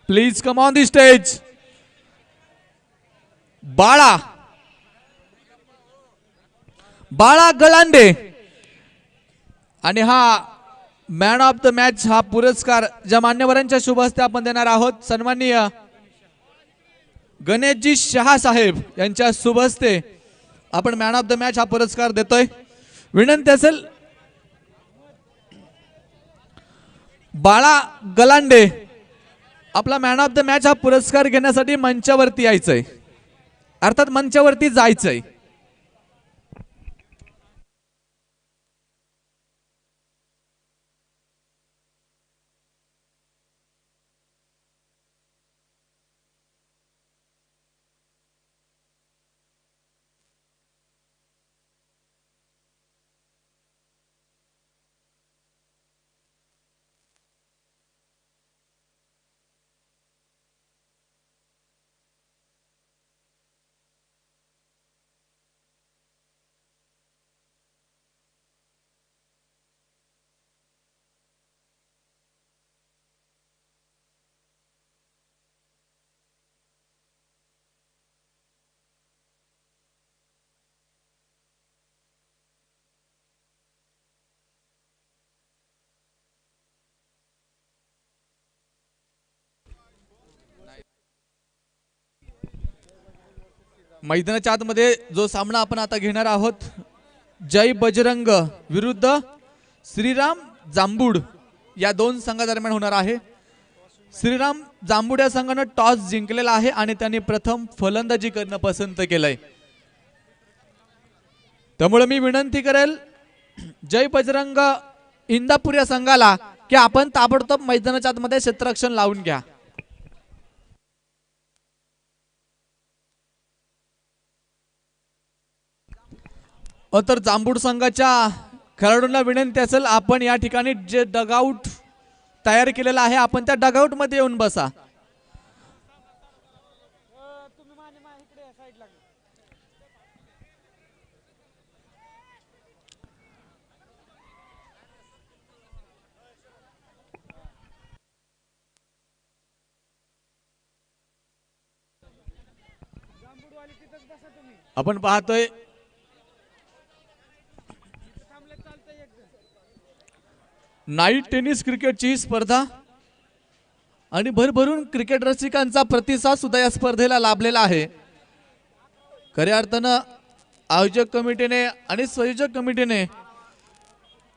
Please come on the stage. बाळा बाळा गलांडे आणि हा मॅन ऑफ द मॅच हा पुरस्कार ज्या मान्यवरांच्या शुभ हस्ते आपण देणार आहोत सन्माननीय गणेशजी शहा साहेब यांच्या शुभ हस्ते आपण मॅन ऑफ द मॅच हा पुरस्कार देतोय. विनंती असेल बाळा गलांडे आपला मॅन ऑफ द मॅच हा पुरस्कार घेण्यासाठी मंचावरती यायचंय, अर्थात मंचावरती जायचंय. मैदानाच्या आतमध्ये जो सामना आपण आता घेणार आहोत जय बजरंग विरुद्ध श्रीराम जांबूड या दोन संघादरम्यान होणार आहे. श्रीराम जांबूड या संघाने टॉस जिंकलेला आहे आणि त्यांनी प्रथम फलंदाजी करणं पसंत केलंय. त्यामुळे मी विनंती करेल जय बजरंग इंदापूर या संघाला की आपण ताबडतोब मैदानाच्या आतमध्ये क्षेत्ररक्षण लावून घ्या. तर जांबूड संघाच्या खेळाडूंना विनंती असेल आपण या ठिकाणी जे डगआउट तयार केलेला आहे आपण त्या डगआउट मध्ये येऊन बसा. आपण पाहतोय नाईट टेनिस क्रिकेटची स्पर्धा आणि भरभरून क्रिकेट रसिकांचा प्रतिसाद सुद्धा या स्पर्धेला लाभलेला आहे. खऱ्या अर्थानं आयोजक कमिटीने आणि संयोजक कमिटीने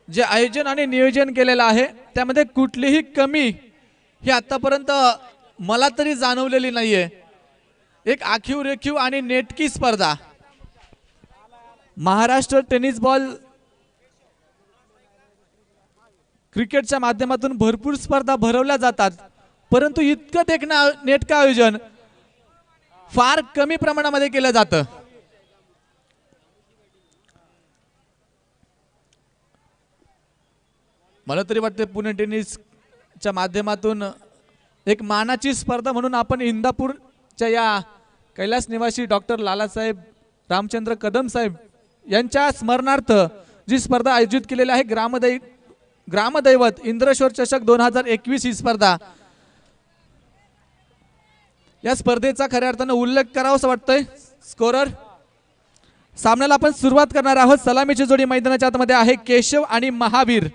जे आयोजन आणि नियोजन केलेलं आहे त्यामध्ये कुठलीही कमी ही आतापर्यंत मला तरी जाणवलेली नाहीये. एक आखीव रेखीव आणि नेटकी स्पर्धा. महाराष्ट्र टेनिस बॉल क्रिकेटच्या माध्यमातून भरपूर स्पर्धा भरवल्या जातात परंतु इतकं नेटकं आयोजन फार कमी प्रमाणामध्ये केलं जातं. मला तरी वाटते पुणे टेनिसच्या माध्यमातून एक मानाची स्पर्धा म्हणून आपण इंदापूरच्या या कैलास निवासी डॉक्टर लालासाहेब रामचंद्र कदम साहेब यांच्या स्मरणार्थ जी स्पर्धा आयोजित केलेली आहे ग्रामदैवत इंद्रेश्वर चषक 2021 ही स्पर्धा. या स्पर्धेचा खऱ्या अर्थानं उल्लेख करावासा वाटतोय. स्कोरर सामन्याला आपण सुरुवात करणार आहोत. सलामीची जोडी मैदानाच्या आतमध्ये आहे केशव आणि महावीर.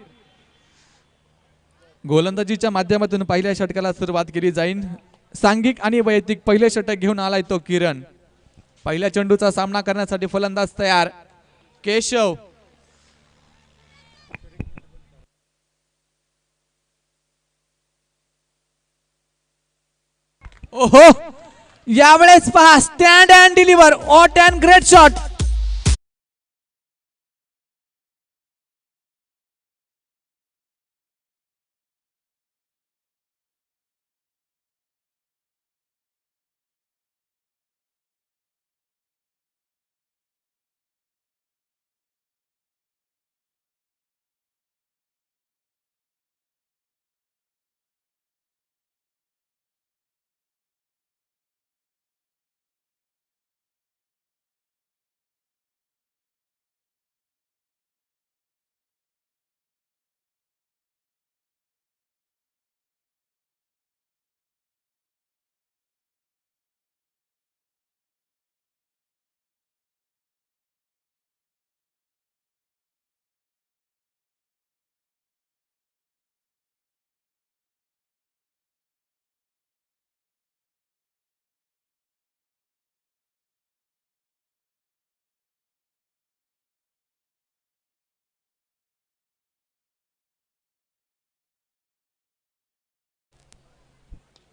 गोलंदाजीच्या माध्यमातून पहिल्या षटकाला सुरुवात केली जाईल. सांघिक आणि वैयक्तिक पहिले षटक घेऊन आलाय तो किरण. पहिल्या चेंडूचा सामना करण्यासाठी फलंदाज तयार केशव. ओहो यावेळेस पहा स्टँड अँड डिलिव्हर ऑट अँड ग्रेट शॉट.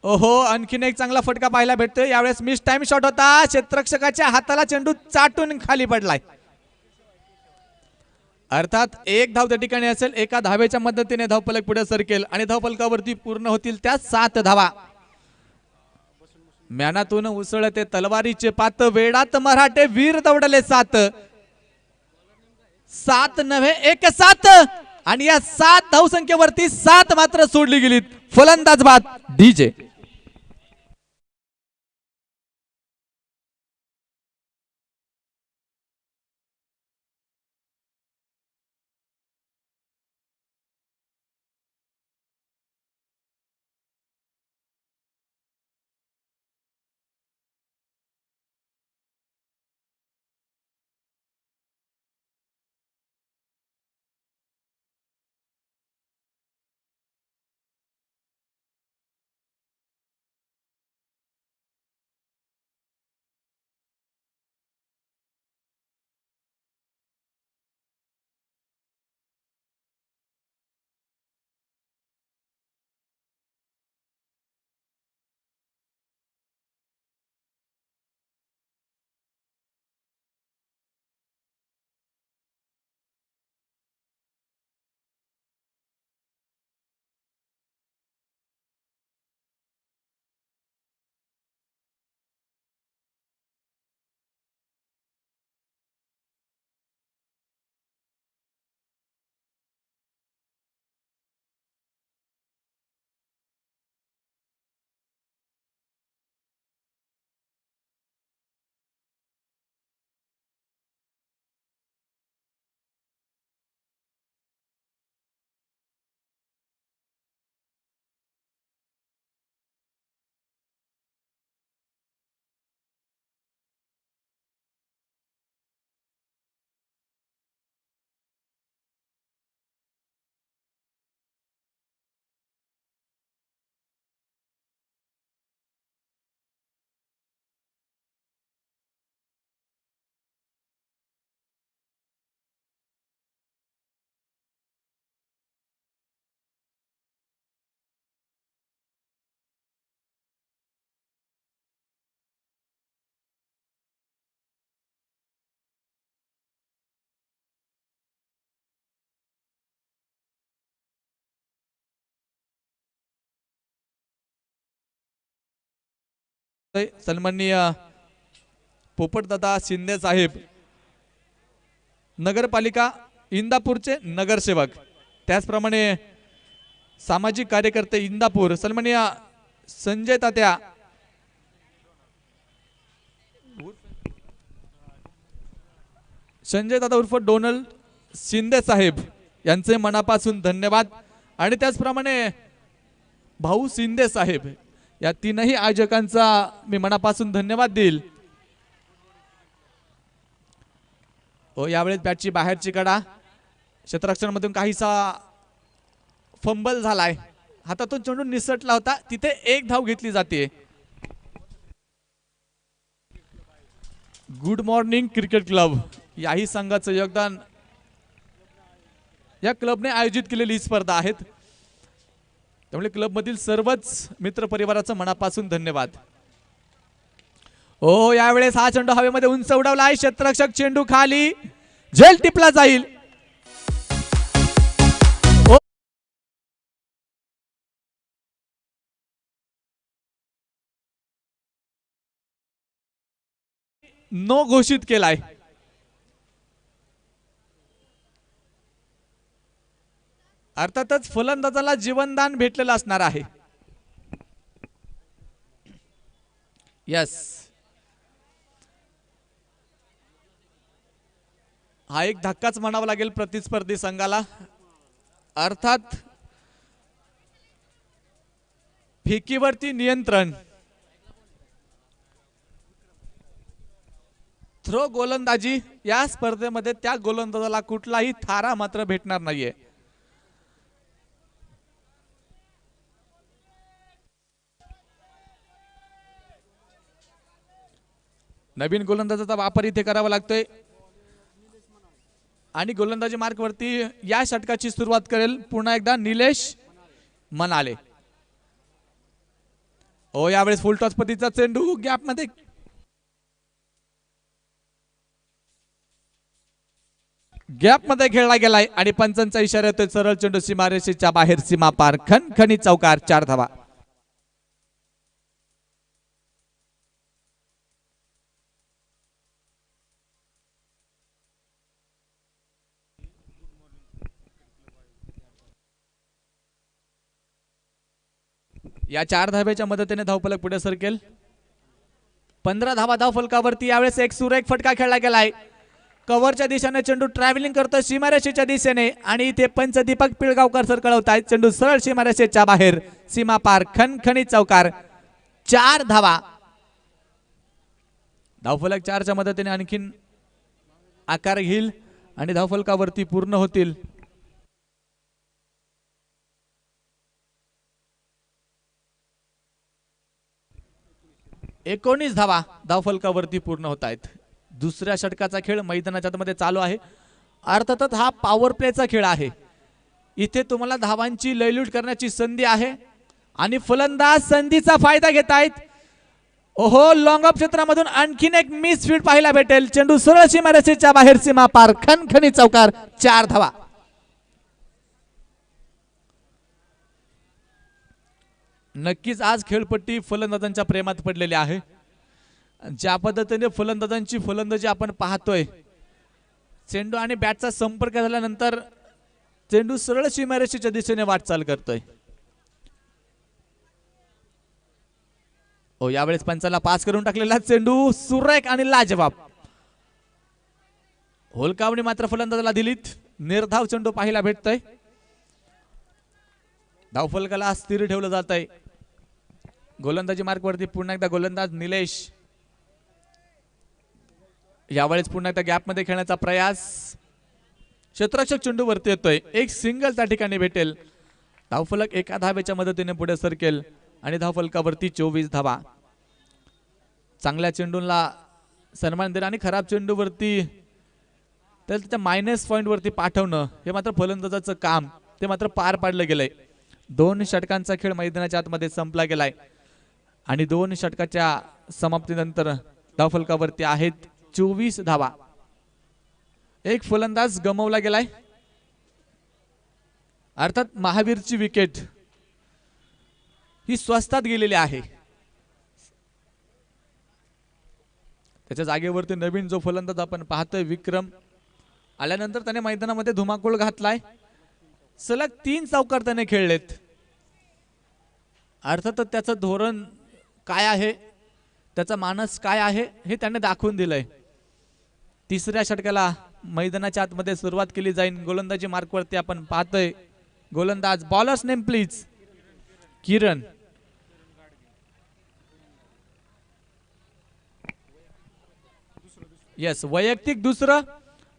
ओहो, आणखीन एक चांगला फटका पाहायला भेटतोय. यावेळेस मिस टाइम शॉट होता. क्षेत्ररक्षकाच्या हाताला चेंडू चाटून खाली पडलाय. अर्थात एक धाव त्या ठिकाणी असेल. एका धावेच्या मदतीने धावफलक पुढे सरकेल आणि धावफलकावरती पूर्ण होतील त्या 7 धावा. म्यानातून उसळते तलवारीचे पात, वेडात मराठे वीर दौडले 7. 7 नव्हे 1 7 आणि या 7 धावसंख्येवरती 7 मात्र सोडली गेलीत. फलंदाज बाद डीजे. सन्माननीय पोपटदादा शिंदे साहेब, नगरपालिका इंदापूरचे नगरसेवक, त्याचप्रमाणे सामाजिक कार्यकर्ते इंदापूर सन्माननीय संजय तात्या, संजय दादा उर्फ डोनाल्ड शिंदे साहेब यांचे मनापासून धन्यवाद. आणि त्याचप्रमाणे भाऊ शिंदे साहेब, या तीनही आयोजकांचा मी मनापासून धन्यवाद देईल. हो, यावेळेस बॅटची बाहेरची कडा, क्षेत्ररक्षण मधून काहीसा फंबल झालाय, हातातून चेंडू निसटला होता, तिथे एक धाव घेतली जाते. गुड मॉर्निंग क्रिकेट क्लब याही संघाचं योगदान, या क्लबने आयोजित केलेली ही स्पर्धा आहेत, त्यामुळे क्लब मधील सर्वच मित्र परिवाराचं मनापासून धन्यवाद. हो, यावेळेस हा चेंडू हवेमध्ये उंच उडवला आहे. क्षेत्ररक्षक चेंडू खाली झेल टिपला जाईल. नो घोषित केलाय. अर्थातच फलंदाजाला जीवनदान भेटलेलं असणार आहे. यस, हा एक धक्काच म्हणावा लागेल प्रतिस्पर्धी संघाला. अर्थात फेकीवरती नियंत्रण, थ्रो गोलंदाजी या स्पर्धेमध्ये त्या गोलंदाजाला कुठलाही थारा मात्र भेटणार नाहीये. नवीन गोलंदाजाचा वापर इथे करावा लागतोय आणि गोलंदाजी मार्क वरती या षटकाची सुरुवात करेल पुन्हा एकदा निलेश मनाले. हो यावेळेस फुलटॉस पतीचा चेंडू गॅप मध्ये खेळला गेलाय आणि पंचांचा इशारा येतोय सरळ चेंडू सीमारेषेच्या बाहेर सीमा पार खणखणीत चौकार 4 धावा. या 4 धाब्याच्या मदतीने धावफलक पुढे सरकेल. 15 धावा धावफलकावरती. यावेळेस एक सुरेख फटका खेळला गेलाय. कव्हरच्या दिशेने चेंडू ट्रॅव्हलिंग करतो सीमारेषेच्या दिशेने आणि इथे पंच दीपक पिळगावकर सर कळवतायत चेंडू सरळ सीमारेषेच्या बाहेर सीमा पार खणखणीत चौकार 4 धावा. धावफलक 4च्या मदतीने आणखीन आकार घेईल आणि धावफलकावरती पूर्ण होतील. एकोणीस धावा धावफलकावरती पूर्ण होत आहेत. दुसऱ्या षटकाचा खेळ मैदानाच्या मध्ये चालू आहे. अर्थातच हा पॉवर प्लेचा खेळ आहे. इथे तुम्हाला धावांची लयलूट करण्याची संधी आहे आणि फलंदाज संधीचा फायदा घेत आहेत. ओहो लॉंग ऑफ क्षेत्रामधून आणखीन एक मिस फील्ड पाहायला भेटेल. चेंडू सरळ सीमारेषेच्या बाहेर सीमा पार खणखणीत चौकार 4 धावा. नक्कीच आज खेळपट्टी फलंदाजांच्या प्रेमात पडलेली आहे. ज्या पद्धतीने फलंदाजांची फलंदाजी आपण पाहतोय, चेंडू आणि बॅटचा संपर्क झाल्यानंतर चेंडू सरळ सीमारेषेच्या दिशेने वाटचाल करतोय. हो यावेळेस पंचाला पास करून टाकलेला चेंडू सुरेख आणि लाजवाब. होलकावणी मात्र फलंदाजाला दिलीत. निर्धाव चेंडू पाहायला भेटतोय. धावफलकाला स्थिर ठेवलं जात आहे. गोलंदाजी मार्कवरती पुन्हा एकदा गोलंदाज निलेश. यावेळेस पुन्हा एकदा गॅप मध्ये खेळण्याचा प्रयास. क्षेत्ररक्षक चेंडू वरती येतोय. एक सिंगल त्या ठिकाणी भेटेल. धावफलक एका धावेच्या मदतीने पुढे सरकेल आणि धावफलकावरती 24 धावा. चांगल्या चेंडूला सन्मान देणं आणि खराब चेंडूवरती त्याच्या मायनस पॉइंट वरती पाठवणं हे मात्र फलंदाजाचं काम ते मात्र पार पाडलं गेलंय. 2 षटकांचा खेळ मैदानाच्या आतमध्ये संपला गेलाय आणि 2 षटकाच्या समाप्तीनंतर धावफलकावरती आहेत 24 धावा. एक फलंदाज गमावला गेलाय. अर्थात महावीरची विकेट ही स्वस्तात गेलेली आहे. त्याच्या जागेवरती नवीन जो फलंदाज आपण पाहतोय विक्रम आल्यानंतर त्याने मैदानामध्ये धुमाकूळ घातलाय. सलग 3 चौकार त्याने खेळलेत. अर्थात त्याचं धोरण काय आहे, त्याचा मानस काय आहे हे त्याने दाखवून दिलंय. तिसऱ्या षटकाला मैदानाच्या आतमध्ये सुरुवात केली जाईल. गोलंदाजी मार्कवरती आपण पाहतोय गोलंदाज. Bowlers name please. Kiran. Yes वैयक्तिक दुसरं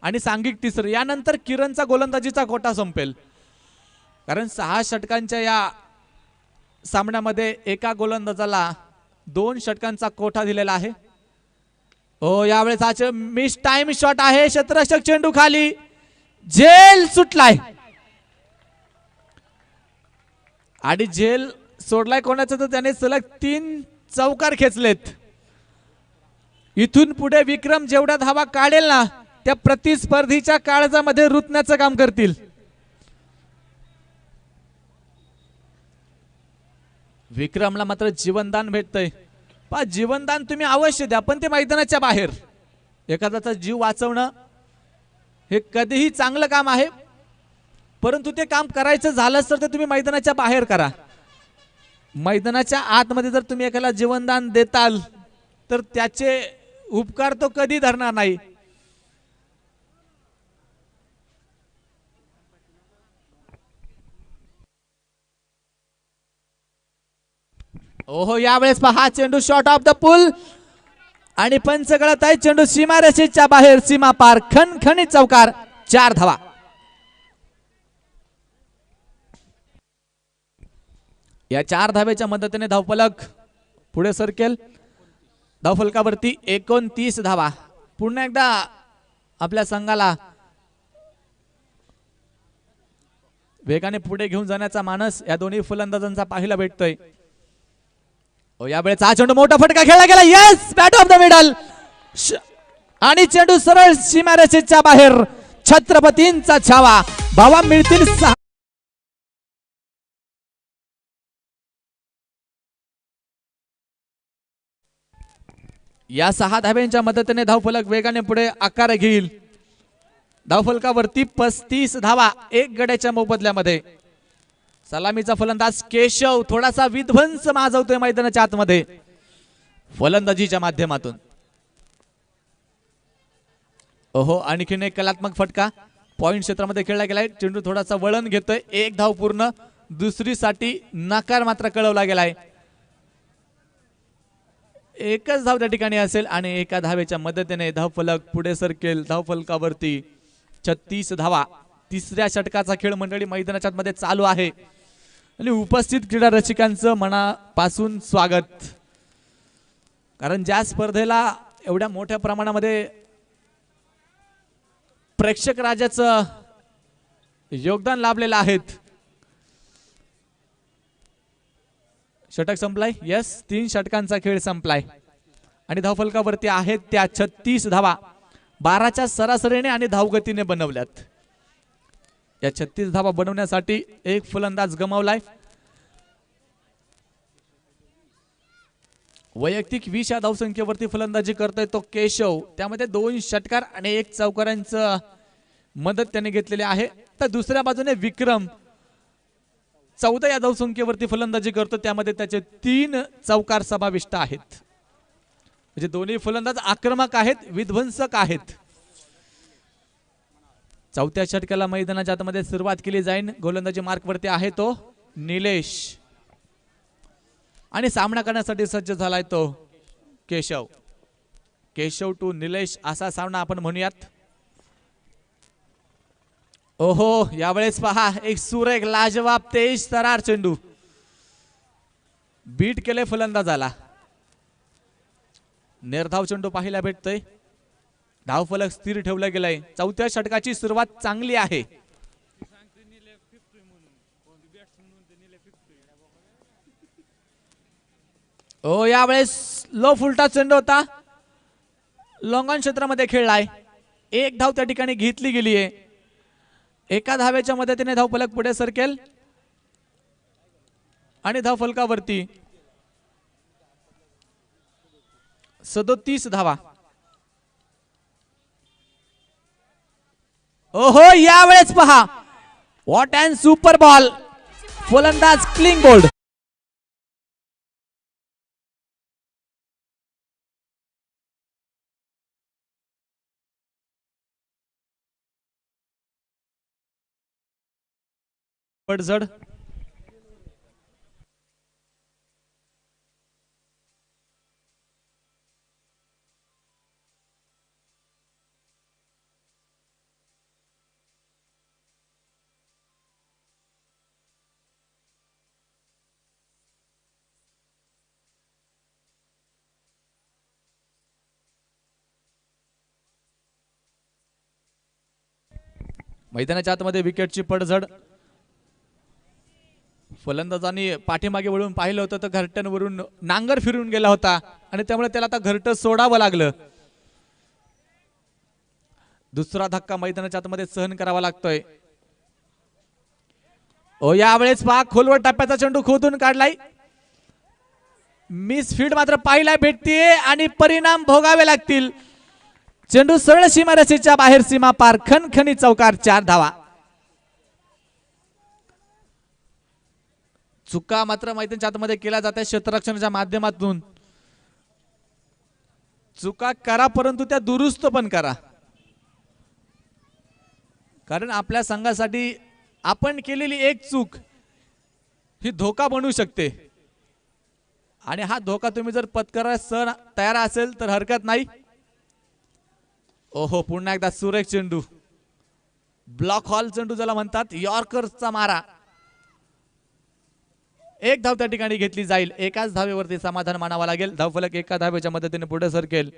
आणि सांघिक तिसरं. यानंतर किरणचा गोलंदाजीचा कोटा संपेल. कारण 6 षटकांच्या या सामन्यामध्ये एका गोलंदाजाला 2 षटकांचा कोटा दिलेला आहे. हो यावेळेस हा मिस टाइम शॉट आहे. क्षेत्ररक्षक चेंडू खाली. झेल सुटलाय आणि झेल सोडलाय कोणाचा तर त्याने सलग 3 चौकार खेचलेत. इथून पुढे विक्रम जेवढ्या धावा काढेल ना त्या प्रतिस्पर्धीच्या काळजामध्ये रुतण्याचं काम करतील. विक्रमला मात्र जीवनदान भेटतंय. पा जीवनदान तुम्ही अवश्य द्या पण ते मैदानाच्या बाहेर. एखाद्याचा जीव वाचवणं हे कधीही चांगलं काम आहे, परंतु ते काम करायचं झालंच तर ते तुम्ही मैदानाच्या बाहेर करा. मैदानाच्या आतमध्ये जर तुम्ही एखाद्याला जीवनदान देताल तर त्याचे उपकार तो कधी धरणार नाही. ओहो यावेळेस पहा चेंडू शॉट ऑफ द पुल आणि पंच गळत आहे. चेंडू सीमारेषेच्या बाहेर सीमा पार खणखणीत चौकार 4 धावा. या 4 धावेच्या मदतीने धावफलक पुढे सरकेल. धावफलकावरती 29 धावा. पुन्हा एकदा आपल्या संघाला वेगाने पुढे घेऊन जाण्याचा मानस या दोन्ही फलंदाजांचा पाहायला भेटतोय. यावेळेस हा चेंडू मोठा फटका खेळला गेला. Yes, bat of the middle आणि चेंडू सरळ सीमारेषेच्या बाहेर. छत्रपतींचा छावा. भावा मिळतील 6. या 6 धाब्यांच्या मदतीने धावफलक वेगाने पुढे आकार घेईल. धावफलकावरती 35 धावा 1 गड्याच्या मोबदल्यामध्ये. सलामीचा फलंदाज केशव थोडासा विध्वंस माजवतोय मैदानाच्या आतमध्ये फलंदाजीच्या माध्यमातून. ओहो, आणखीन एक कलात्मक फटका पॉइंट क्षेत्रामध्ये खेळला गेलाय. चेंडू थोडासा वळण घेतोय. 1 धाव पूर्ण. दुसरीसाठी नकार मात्र कळवला गेलाय. एकच धाव त्या ठिकाणी असेल आणि एका धावेच्या मदतीने धावफलक पुढे सरकेल. धावफलकावरती 36 धावा. तिसऱ्या षटकाचा खेळ मंडळी मैदानाच्या मध्ये चालू आहे आणि उपस्थित क्रीडा रसिकांचं मनापासून स्वागत. कारण ज्या स्पर्धेला एवढ्या मोठ्या प्रमाणामध्ये प्रेक्षक राजाचं योगदान लाभलेलं आहेत. षटक संपलाय. यस, 3 षटकांचा खेळ संपलाय आणि धावफलकावरती आहेत त्या 36 धावा 12च्या सरासरीने आणि धावगतीने बनवल्यात. या 36 धावा बनवण्यासाठी एक फलंदाज गमावलाय. वैयक्तिक 20 या धावसंख्येवरती फलंदाजी करतोय तो केशव. त्यामध्ये 2 षटकार आणि 1 चौकारांचं मदत त्याने घेतलेली आहे. तर दुसऱ्या बाजूने विक्रम 14 या धावसंख्येवरती फलंदाजी करतो. त्यामध्ये त्याचे 3 चौकार समाविष्ट आहेत. म्हणजे दोन्ही फलंदाज आक्रमक आहेत, विध्वंसक आहेत. चौथ्या षटकाला मैदानाच्या आतमध्ये सुरुवात केली जाईल. गोलंदाजी मार्कवरती आहे तो निलेश आणि सामना करण्यासाठी सज्ज झालाय तो केशव. केशव टू निलेश असा सामना आपण म्हणूयात. ओहो, यावेळेस पहा एक सुरेख लाजवाब तेज तरार चेंडू बीट केले फलंदाजाला. निर्धाव चेंडू पाहायला भेटतोय. धावफलक स्थिर ठेवला गेलाय. चौथ्या षटकाची सुरुवात चांगली आहे. ओ, यावेळेस लो फुलटा चेंडू होता. लॉंग ऑन क्षेत्रामध्ये खेळलाय. 1 धाव त्या ठिकाणी घेतली गेली आहे. एका धावेच्या मदतीने धावफलक पुढे सरकेल आणि धावफलकावरती 37 धावा. ओहो, यावेळेस पहा व्हॉट अँड सुपर बॉल. फलंदाज क्लीन बोल्ड. पडझड मैदानाच्या आतमध्ये विकेटची पडझड. फलंदाजांनी पाठीमागे वळून पाहिलं होतं तर घरट्यांवरून नांगर फिरून गेला होता आणि त्यामुळे त्याला आता घरटं सोडावं लागलं. दुसरा धक्का मैदानाच्या आतमध्ये सहन करावा लागतोय. ओ, यावेळेस पहा खोलवर टप्प्याचा चेंडू खोदून काढलाय. मिस फील्ड मात्र पाहायला भेटते आणि परिणाम भोगावे लागतील. चेंडू सरळ सीमारेषेच्या बाहेर सीमा पार. खणखणी चौकार. 4 धावा. चुका मात्र मैदानाच्या आतमध्ये केल्या जातात क्षेत्ररक्षणाच्या माध्यमातून. चुका करा परंतु त्या दुरुस्त पण करा. कारण आपल्या संघासाठी आपण केलेली एक चूक ही धोका बनू शकते आणि हा धोका तुम्ही जर पत्करायला तयार असेल तर हरकत नाही. ओहो, पुन्हा एकदा सुरेख चेंडू. ब्लॉक हॉल चेंडू ज्याला म्हणतात. यॉर्करचा मारा. 1 धाव त्या ठिकाणी घेतली जाईल. एकाच धावेवरती समाधान मानावं लागेल. धावफलक एका धावेच्या मदतीने पुढे सरकेल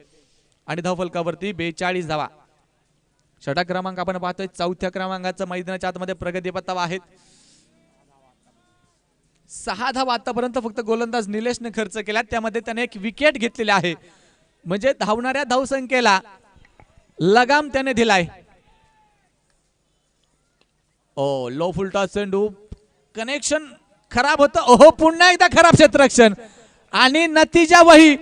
आणि धावफलकावरती 42 धावा. षटक क्रमांक आपण पाहतोय. 4थ्या क्रमांकाचं मैदानाच्या आतमध्ये प्रगतीपथावर आहेत. 6 धावा आतापर्यंत फक्त गोलंदाज निलेशने खर्च केला, त्यामध्ये त्याने एक विकेट घेतलेली आहे, म्हणजे धावणाऱ्या धावसंख्येला लगाम त्याने दिलाय. ओ लो फुलटॉस चेंडू, कनेक्शन खराब होतं. ओहो पुन्हा एकदा खराब क्षेत्ररक्षण आणि नतीजा वही.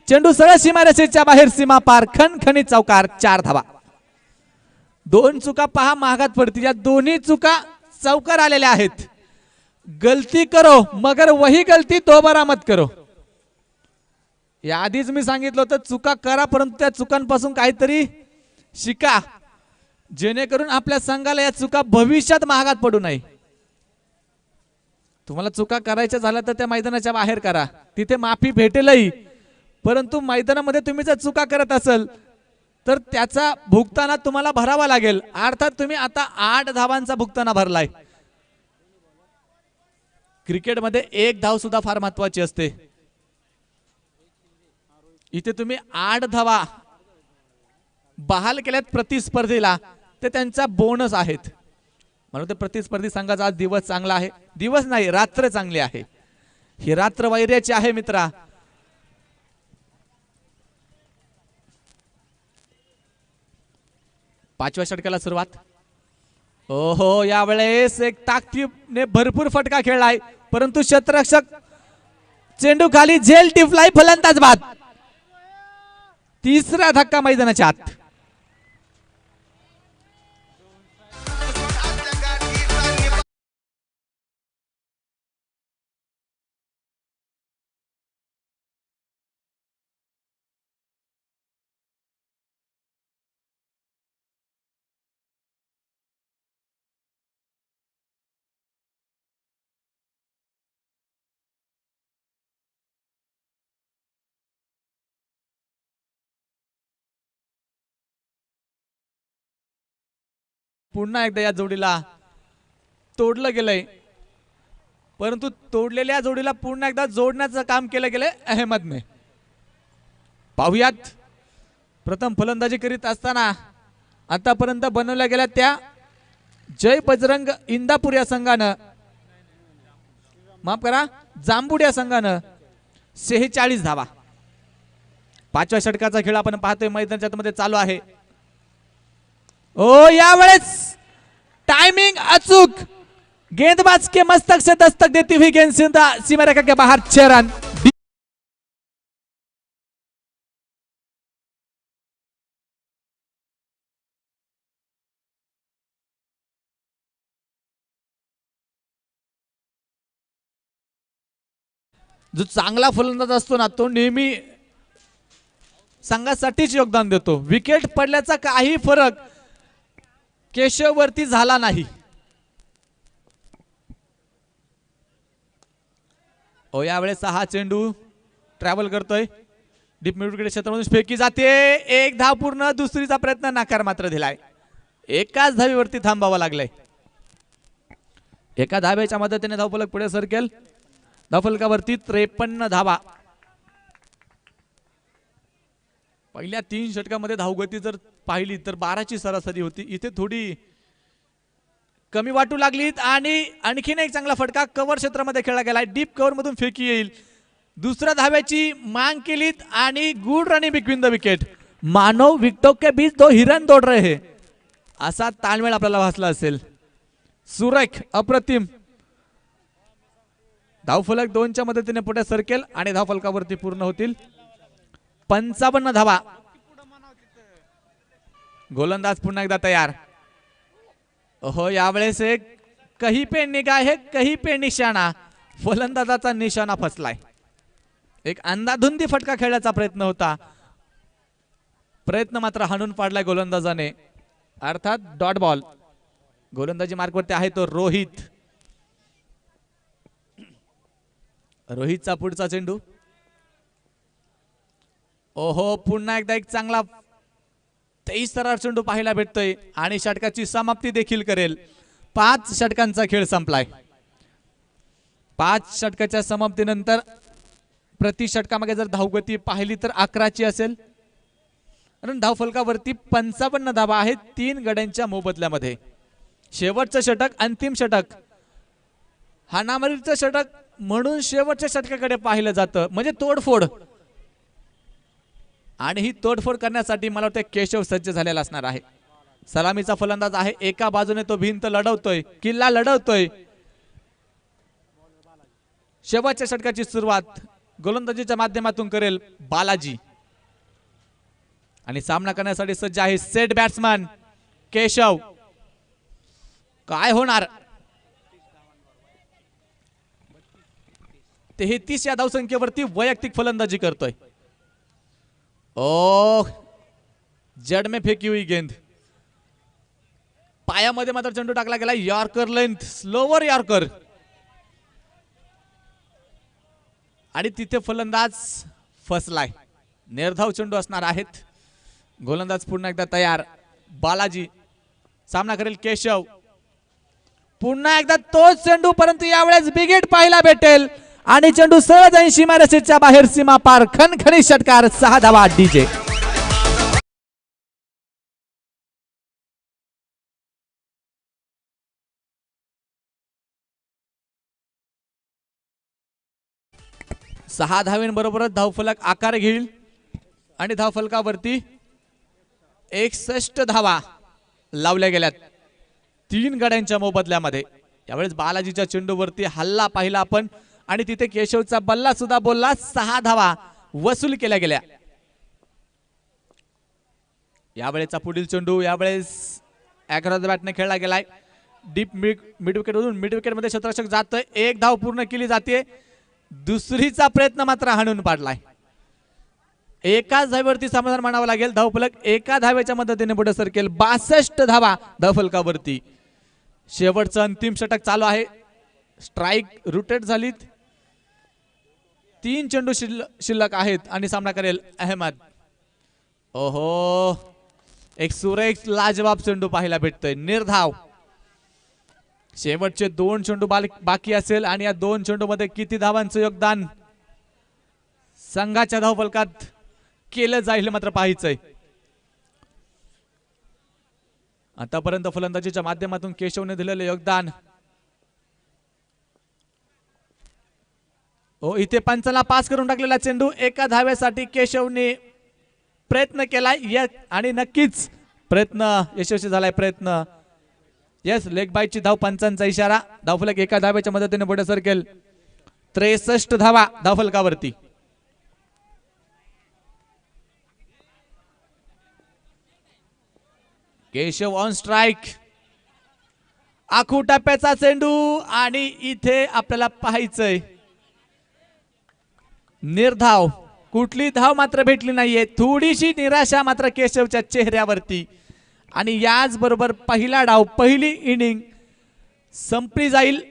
चेंडू सरळ सीमारेषेच्या बाहेर, सीमा पार, खणखणीत चौकार, 4 धावा. 2 चुका पहा महागात पडतील. या दोन्ही चुका चौकार आलेल्या आहेत. गलती करो मगर वही गलती दोबारा मत करो. या आधीच मी सांगितलं होतं चुका करा, परंतु त्या चुकांपासून काहीतरी शिका, जेणेकरून आपल्या संघाला या चुका भविष्यात महागात पडू नये. तुम्हाला चुका करायच्या झाल्या तर त्या मैदानाच्या बाहेर करा, तिथे माफी भेटेलही. परंतु मैदानामध्ये तुम्ही जर चुका करत असाल तर त्याचा भुगताना तुम्हाला भरावा लागेल. अर्थात तुम्ही आता 8 धावांचा भुगताना भरलाय. क्रिकेटमध्ये 1 धाव सुद्धा फार महत्वाची असते. इथे तुम्ही 8 धावा बहाल केल्यात प्रतिस्पर्धीला, ते त्यांचा बोनस आहेत. म्हणून ते प्रतिस्पर्धी संघाचा आज दिवस चांगला आहे. दिवस नाही, रात्र चांगली आहे. ही रात्र वैर्याची आहे मित्रा. पाचव्या षटकाला सुरुवात. ओहो यावेळेस एक ताकदीने भरपूर फटका खेळलाय, परंतु क्षेत्ररक्षक चेंडू खाली झेल टिपलाय, फलंदाज बाद. तिसरा धक्का मैदानाच्या आत. पुन्हा एकदा या जोडीला तोडलं गेलंय, परंतु तोडलेल्या जोडीला पुन्हा एकदा जोडण्याचं काम केलं गेलंय अहमदने. पाहुयात. प्रथम फलंदाजी करीत असताना आतापर्यंत बनवल्या गेल्या त्या जय बजरंग इंदापूर या संघानं, माफ करा जांबुड या संघानं 46 धावा. 5व्या षटकाचा खेळ आपण पाहतोय मैदानाच्या मध्ये चालू आहे. ओ यावेळेस टाइमिंग अचूक, गेंदबाज के मस्तक से दस्तक देती हुई गेंद सीमा रेखा के बाहर 6 रन. जो चांगला फलंदाज असतो ना तो नेहमी संघासाठीच योगदान देतो. विकेट पडल्याचा काही फरक केशववरती झाला नाही. ओ यावेळेस हा चेंडू ट्रॅव्हल करतोय, डीप मिडविकेट क्षेत्रामधून फेकी जाते. 1 धाव पूर्ण. दुसरीचा प्रयत्न नाकार मात्र दिलाय. एकाच धावेवरती थांबावं लागलंय. एका धावेच्या मदतीने धावफलक पुढे सरकेल. धावफलकावरती 53 धावा. पहिल्या 3 षटकामध्ये धावगती जर पाहिली तर 12ची सरासरी होती. इथे थोडी कमी वाटू लागलीत आणि आणखीन एक चांगला फटका कव्हर क्षेत्रामध्ये खेळला गेलाय. डीप कव्हर मधून फेकी येईल. दुसऱ्या धाव्याची मांग केलीत आणि good running between the wicket. मानव विकेटों के बीच 2 हिरन दौड़ रहे हैं, असा ताळमेळ आपल्याला भासला असेल. सुरेख, अप्रतिम. धावफलक 2च्या मदतीने पुढे सरकेल आणि धावफलकावरती पूर्ण होतील 55 धावा. गोलंदाज पुन्हा एकदा तयार. हो यावेळेस एक कहीं पे निगाह है कहीं पे निशाणा. फलंदाजाचा निशाणा फसलाय. एक अंधाधुंदी फटका खेळण्याचा प्रयत्न होता, प्रयत्न मात्र हाणून पाडलाय गोलंदाजाने, अर्थात डॉट बॉल. गोलंदाजी मार्कवरती आहे तो रोहित. रोहितचा पुढचा चेंडू. ओहो पुन्हा एकदा एक चांगला 23 थरार चेंडू पाहायला भेटतोय आणि षटकाची समाप्ती देखील करेल. 5 षटकांचा खेळ संपलाय. 5 षटकाच्या समाप्तीनंतर प्रति षटकामागे जर धावगती पाहिली तर 11ची असेल. कारण धावफलकावरती 55 धावा आहेत 3 गड्यांच्या मोबदल्यामध्ये. शेवटचं षटक, अंतिम षटक, हाणामारीचं षटक म्हणून शेवटच्या षटकाकडे पाहिलं जातं, म्हणजे तोडफोड. आणि ही तोडफोड करण्यासाठी मला वाटतं केशव सज्ज झालेला असणार आहे. सलामीचा फलंदाज आहे, एका बाजूने तो भिंत लढवतोय, किल्ला लढवतोय. शेवटच्या षटकाची सुरुवात गोलंदाजीच्या माध्यमातून करेल बालाजी. आणि सामना करण्यासाठी सज्ज आहे सेट बॅट्समन केशव. काय होणार? 33 या धावसंख्येवरती वैयक्तिक फलंदाजी करतोय. ओ जड में फेकी हुई गेंद, पायामध्ये मात्र चेंडू टाकला गेला. Yorker length, slower yorker. आणि तिथे फलंदाज फसलाय. निर्धाव चेंडू असणार आहेत. गोलंदाज पुन्हा एकदा तयार. बालाजी सामना करेल केशव. पुन्हा एकदा तोच चेंडू, परंतु यावेळेस बिगेट पाहायला भेटेल आणि चेंडू सहज 80 मारसेच्या बाहेर सीमा पार. खणखणी षटकार, 6 धावा डीजे. सहा धावेंबरोबरच धावफलक आकार घेईल आणि धावफलकावरती 61 धावा लावल्या गेल्यात 3 गड्यांच्या मोबदल्यामध्ये. यावेळेस बालाजीच्या चेंडूवरती हल्ला पाहिला आपण आणि तिथे केशवचा बल्ला सुद्धा बोलला. 6 धावा वसूल केल्या गेल्या. यावेळेचा पुढील चेंडू यावेळेस अक्रॉस द बॅटने खेळला गेलाय. डीप मिड विकेट वरून मिड विकेट मध्ये क्षेत्ररक्षक जातोय. 1 धाव पूर्ण केली जाते. दुसरीचा प्रयत्न मात्र हाणून पाडलाय. एकाच धावेवरती समाधान मानावं लागेल. धावफलक एका धावेच्या मदतीने पुढे सरकेल. 62 धावा धावफलकावरती. शेवटचं अंतिम षटक चालू आहे. स्ट्राइक रोटेट झालीत. 3 चेंडू शिल्लक आहेत आणि सामना करेल अहमद. ओहो, एक सुरेख लाजवाब चेंडू पाहायला भेटतोय. निर्धाव. शेवटचे 2 चेंडू बाकी असेल आणि या 2 चेंडू मध्ये किती धावांचं योगदान संघाच्या धावफलकात केलं जाईल मात्र पाहायचंय. आतापर्यंत फलंदाजीच्या माध्यमातून केशवने दिलेलं योगदान. हो, इथे पंचाला पास करून टाकलेला चेंडू. एका धावेसाठी केशवने प्रयत्न केलाय आणि नक्कीच प्रयत्न यशस्वी झालाय. प्रयत्न यस, लेग बायची धाव, पंचांचा इशारा. धावफलक एका धावेच्या मदतीने पुढे सरकेल. 63 धावा धावफलकावरती. Keshav on strike. आखू टप्प्याचा चेंडू आणि इथे आपल्याला पाहायचंय निर्धाव. कुठली धाव मात्र भेटली नाहीये. थोडीशी निराशा मात्र केशवच्या चेहऱ्यावरती. आणि याच बरोबर पहिला डाव, पहिली इनिंग संपली जाईल.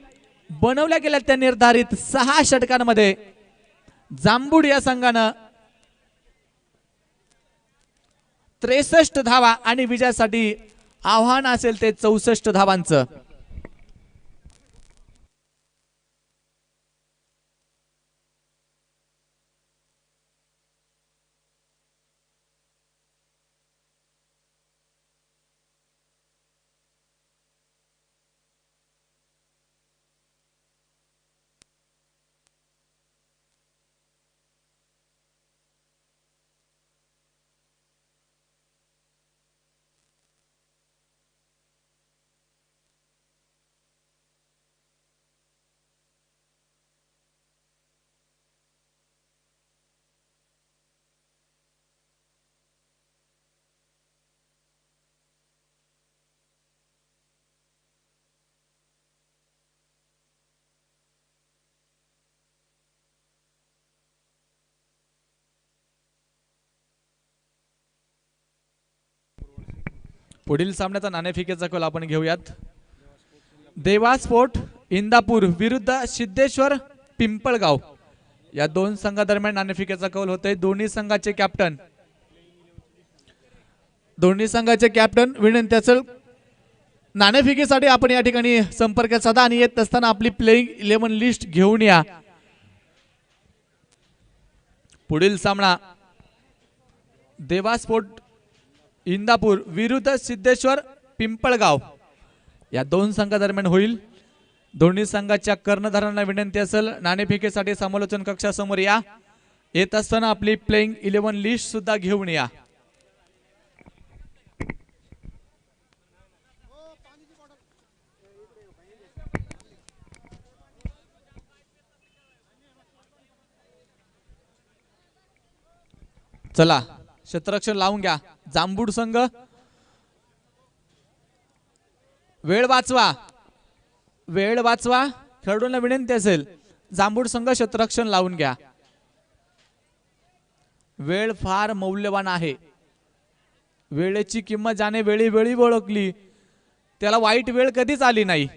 बनवल्या गेल्या त्या निर्धारित 6 षटकांमध्ये जांबूड या संघानं 63 धावा आणि विजयासाठी आव्हान असेल ते 64 धावांचं. पुढील सामन्याचा नाणेफेकीचा कल आपण घेऊयात. देवा स्पोर्ट इंदापूर विरुद्ध सिद्धेश्वर पिंपळगाव या 2 संघादरम्यान नाणेफेकीचा कौल होतोय. दोन्ही संघाचे कॅप्टन विनंती असेल नाणेफेकीसाठी आपण या ठिकाणी संपर्क साधा आणि येत असताना आपली प्लेइंग 11 लिस्ट घेऊन या. पुढील सामना देवा स्पोर्ट इंदापूर विरुद्ध सिद्धेश्वर पिंपळगाव या 2 संघादरम्यान होईल. दोन्ही संघाच्या कर्णधारांना विनंती असेल नाणेफेकीसाठी समालोचन कक्षासमोर या. येत असताना आपली प्लेइंग 11 लिस्ट सुद्धा घेऊन या. चला क्षेत्ररक्षण लावून घ्या. जांभूड संघ वेळ वाचवा, वेळ वाचवा. खेळाडूंना विनंती असेल जांभूड संघ क्षेत्ररक्षण लावून घ्या. वेळ फार मौल्यवान आहे. वेळेची किंमत ज्याने वेळी वेळी ओळखली त्याला वाईट वेळ कधीच आली नाही.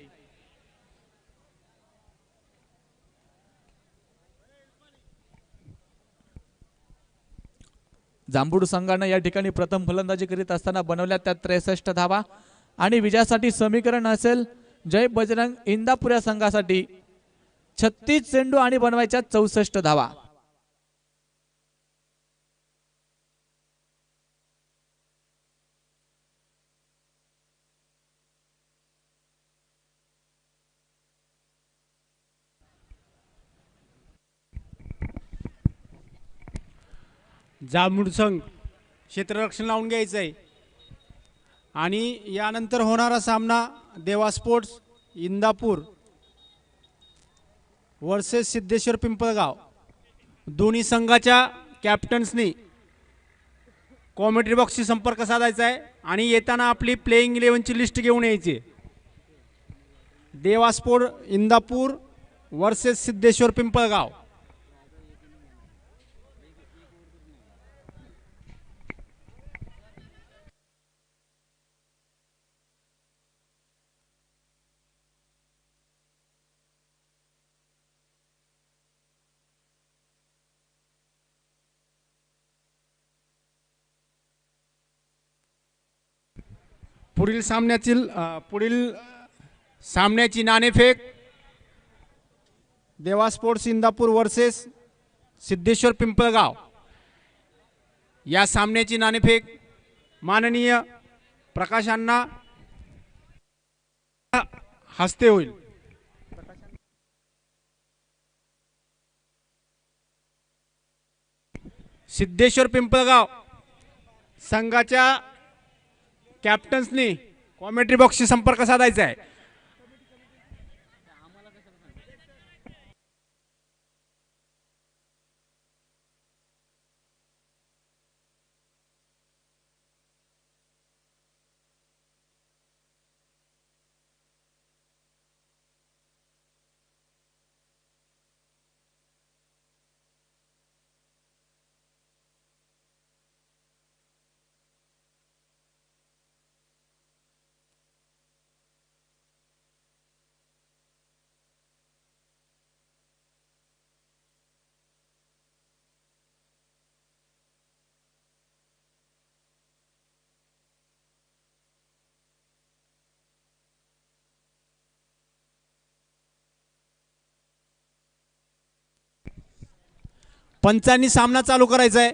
जांभूड संघाने या ठिकाणी प्रथम फलंदाजी करीत असताना बनवल्या त्या 63 धावा आणि विजयासाठी समीकरण असेल जय बजरंग इंदापूर या संघासाठी 36 चेंडू आणि बनवायच्या 64 धावा. जांभूड संघ क्षेत्ररक्षण लावून घ्यायचं आहे आणि यानंतर होणारा सामना देवा स्पोर्ट्स इंदापूर वर्सेस सिद्धेश्वर पिंपळगाव. दोन्ही संघाच्या कॅप्टन्सनी कॉमेंट्री बॉक्सशी संपर्क साधायचा आहे आणि येताना आपली प्लेइंग 11ची लिस्ट घेऊन यायची. देवा स्पोर्ट इंदापूर वर्सेस सिद्धेश्वर पिंपळगाव. पुढील सामन्याची नाणेफेक देवा स्पोर्ट्स इंदापूर वर्सेस सिद्धेश्वर पिंपळगाव. या सामन्याची नाणेफेक माननीय प्रकाशांना हस्ते होईल. सिद्धेश्वर पिंपळगाव संघाच्या कॅप्टन्सनी कॉमेंट्री बॉक्सशी संपर्क साधायचा आहे. पंचांनी सामना चालू करायचा आहे.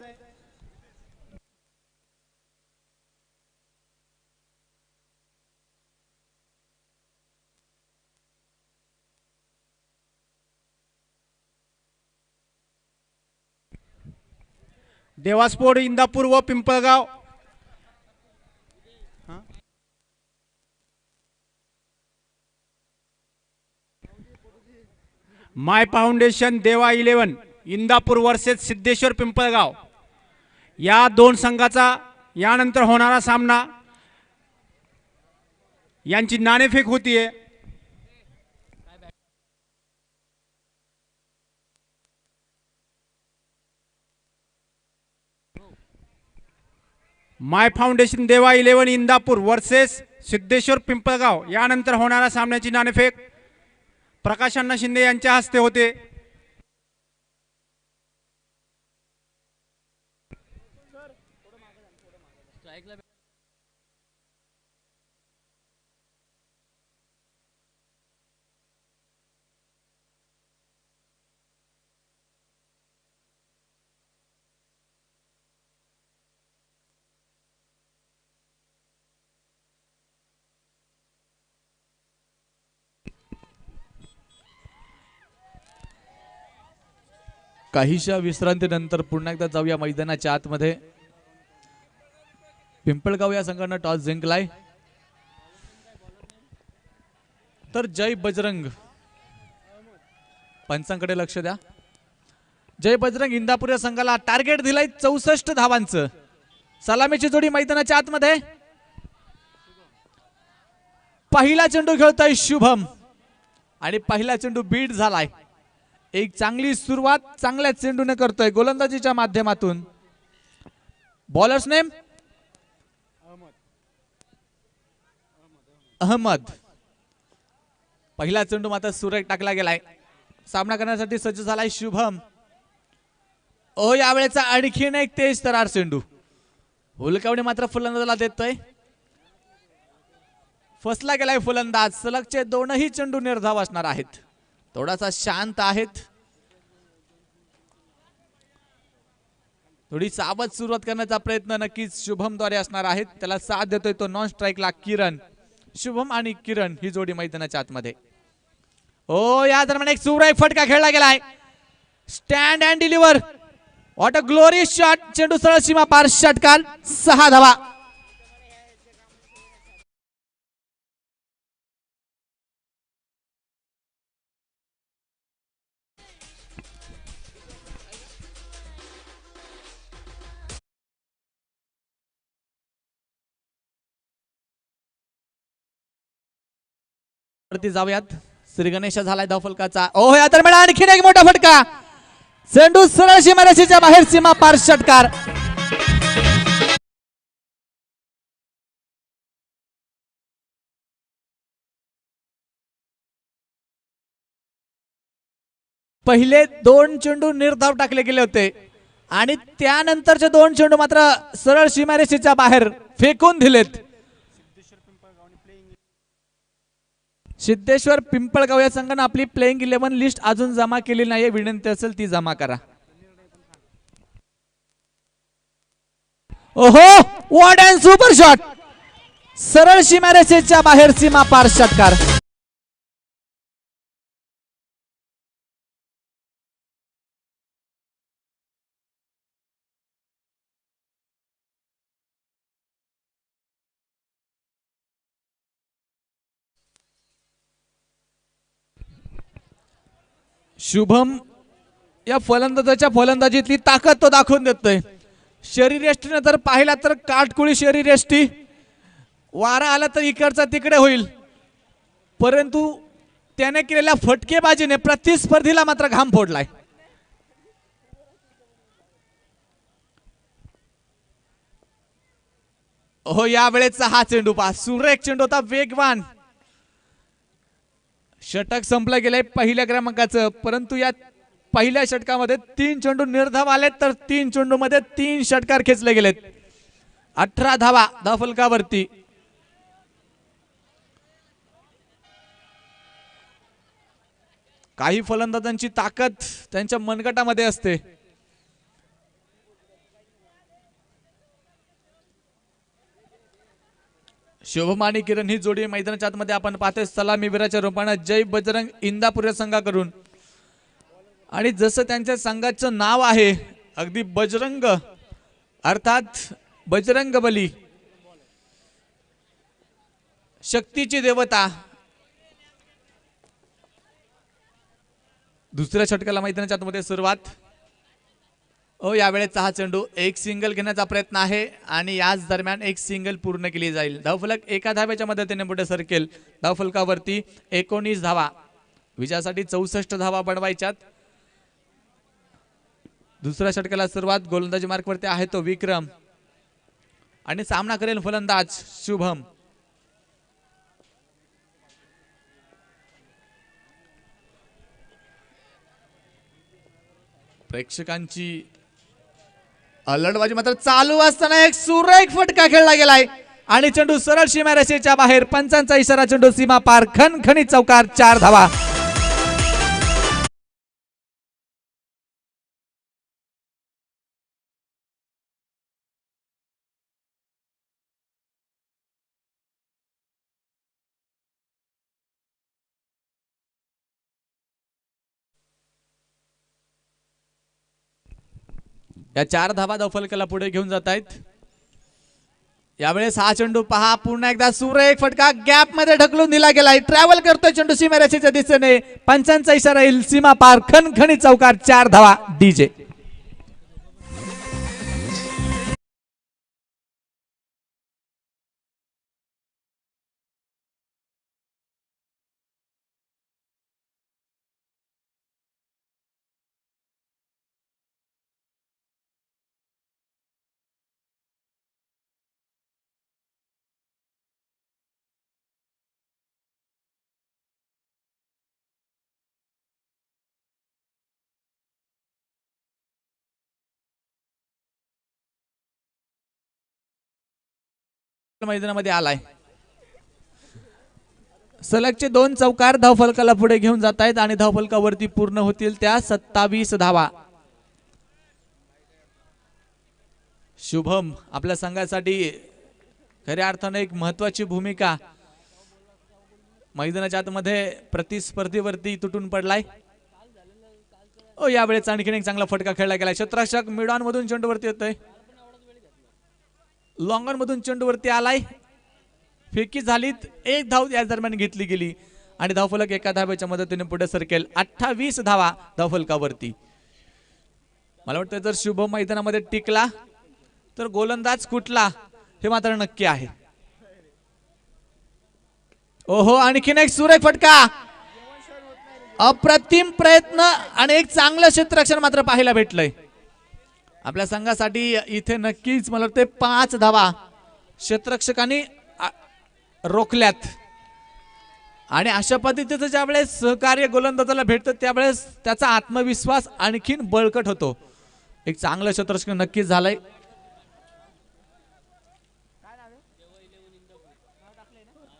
देवा स्पोर्ट इंदापूर व पिंपळगाव माय फाउंडेशन देवा 11 इंदापूर वर्सेस सिद्धेश्वर पिंपळगाव. या दोन संघाचा यानंतर होणारा सामना यांची नाणेफेक होतीये. माय फाउंडेशन देवा 11 इंदापूर वर्सेस सिद्धेश्वर पिंपळगाव यानंतर होणारा सामन्याची नाणेफेक प्रकाशांना शिंदे यांच्या हस्ते होते. काहीशा विश्रांतीनंतर पुन्हा एकदा जाऊया मैदानाच्या आतमध्ये. पिंपळगाव या संघानं टॉस जिंकलाय. तर जय बजरंग पंचांकडे लक्ष द्या. जय बजरंग इंदापूर या संघाला टार्गेट दिलाय 64 धावांचं. सलामीची जोडी मैदानाच्या आतमध्ये. पहिला चेंडू खेळतोय शुभम आणि पहिला चेंडू बीट झालाय. एक चांगली सुरुवात चांगल्या चेंडूने करतोय गोलंदाजीच्या माध्यमातून. Bowlers name Ahmed. पहिला चेंडू मात्र सुरेख टाकला गेलाय. सामना करण्यासाठी सज्ज झालाय शुभम. ओ यावेळेचा आणखीन एक तेज तरार चेंडू. हुलकावणी मात्र फलंदाजाला देतोय. फसला गेलाय फलंदाज. सलगचे दोनही चेंडू निर्धाव असणार आहेत. थोडासा शांत आहेत. थोडी सावध सुरुवात करण्याचा प्रयत्न नक्कीच शुभमद्वारे असणार आहेत. त्याला साथ देतोय तो नॉन स्ट्राईकला किरण. शुभम आणि किरण ही जोडी मैदानाच्या आतमध्ये. ओ या दरम्यान एक सुरेख फटका खेळला गेलाय. Stand and deliver. What a glorious shot. चेंडू सरळ सीमा पार. षटकार. 6 धावा. वरती जाऊयात. श्री गणेश झालाय धावफलकाचा. ओ या दरम्यान आणखीन एक मोठा फटका. चेंडू सरळ सीमारेषेच्या बाहेर. सीमा पार. षटकार. पहिले 2 चेंडू निर्धाव टाकले गेले होते आणि त्यानंतरचे 2 चेंडू मात्र सरळ सीमारेषेच्या बाहेर फेकून दिलेत. सिद्धेश्वर पिंपळगाव या संघाने आपली प्लेइंग 11 लिस्ट अजून जमा केली नाहीये. विनंती असेल ती जमा करा. ओहो व्हॉट अँड सुपर शॉट. सरळ सीमारेषेच्या बाहेर. सीमा पार. षटकार. शुभम या फलंदाजाच्या फलंदाजीतली ताकद तो दाखवून देतोय. शरीरयष्टीने जर पाहिला तर काटकुळी शरीरयष्टी. वारा आला तर इकडचा तिकडे होईल, परंतु त्याने केलेल्या फटकेबाजीने प्रतिस्पर्धीला मात्र घाम फोडलाय. हो यावेळेचा हा चेंडू पहा. सुरेख चेंडू होता. वेगवान. षटक संपलं गेलंय पहिल्या क्रमांकाचं, परंतु या पहिल्या षटकामध्ये 3 चेंडू निर्धाव आलेत तर 3 चेंडू मध्ये 3 षटकार खेचले गेलेत. 18 धावा धावफलकावरती. काही फलंदाजांची ताकद त्यांच्या मनगटामध्ये असते. शुभम आणि किरण ही जोडी मैदानाच्या आतमध्ये आपण पाहतोय सलामीवीराच्या रूपाने जय बजरंग इंदापूर या संघाकडून. आणि जसं त्यांच्या संघाचं नाव आहे अगदी बजरंग अर्थात बजरंग बली, शक्तीची देवता. दुसऱ्या षटकाला मैदानाच्या आतमध्ये सुरुवात. यावेळेचा हा चेंडू एक सिंगल घेण्याचा प्रयत्न आहे आणि याच दरम्यान एक सिंगल पूर्ण केली जाईल. धावफलक एका धाव्याच्या मदतीने पुढे सरकेल. धावफलकावरती 19 धावा. विजयासाठी 64 धावा बनवायच्यात. दुसऱ्या षटकाला सुरुवात. गोलंदाजी मार्कवरती आहे तो विक्रम आणि सामना करेल फलंदाज शुभम. प्रेक्षकांची अलडबाजी मात्र चालू असताना एक सुरेख फटका खेळला गेलाय आणि चेंडू सरळ सीमारेषेच्या बाहेर. पंचांचा इशारा. चेंडू सीमा पार. खणखणीत चौकार. 4 धावा. या 4 धावा धावफलकाला पुढे घेऊन जात आहेत. यावेळेस हा चेंडू पहा, पुन्हा एकदा सुरेख फटका गॅप मध्ये ढकलून दिला गेलाय. ट्रॅव्हल करतोय चेंडू सीमारेषेच्या दिशेने. पंचांचा इशारा येईल, सीमा पार, खणखणीत चौकार, 4 धावा डीजे. मैदानामध्ये आलाय. सलगचे 2 चौकार धावफलकाला पुढे घेऊन जात आहेत आणि धावफलकावरती पूर्ण होतील त्या 27 धावा. शुभम आपल्या संघासाठी खऱ्या अर्थाने एक महत्वाची भूमिका मैदानाच्या आतमध्ये प्रतिस्पर्धीवरती तुटून पडलाय. यावेळेस आणखीन एक चांगला फटका खेळला गेला. क्षेत्ररक्षक मिडॉन मधून चेंडूवरती येतोय. लॉंगॉन मधून चेंडूवरती आलाय. फेकी झालीत. 1 धाव या दरम्यान घेतली गेली आणि धावफलक एका धावेच्या मदतीने पुढे सरकेल. 28 धावा धावफलकावरती. मला वाटतं जर शुभम मैदानामध्ये टिकला तर गोलंदाज कुठला हे मात्र नक्की आहे. ओहो, आणखीन एक सुरेख फटका. अप्रतिम प्रयत्न आणि एक चांगलं क्षेत्ररक्षण मात्र पाहायला भेटलंय. आपल्या संघासाठी इथे नक्कीच मला वाटते 5 धावा क्षेत्ररक्षकांनी रोखल्यात आणि अशा पद्धतीचं ज्यावेळेस सहकार्य गोलंदाजाला भेटतं त्यावेळेस त्याचा आत्मविश्वास आणखीन बळकट होतो. एक चांगलं क्षेत्ररक्षण नक्कीच झालंय.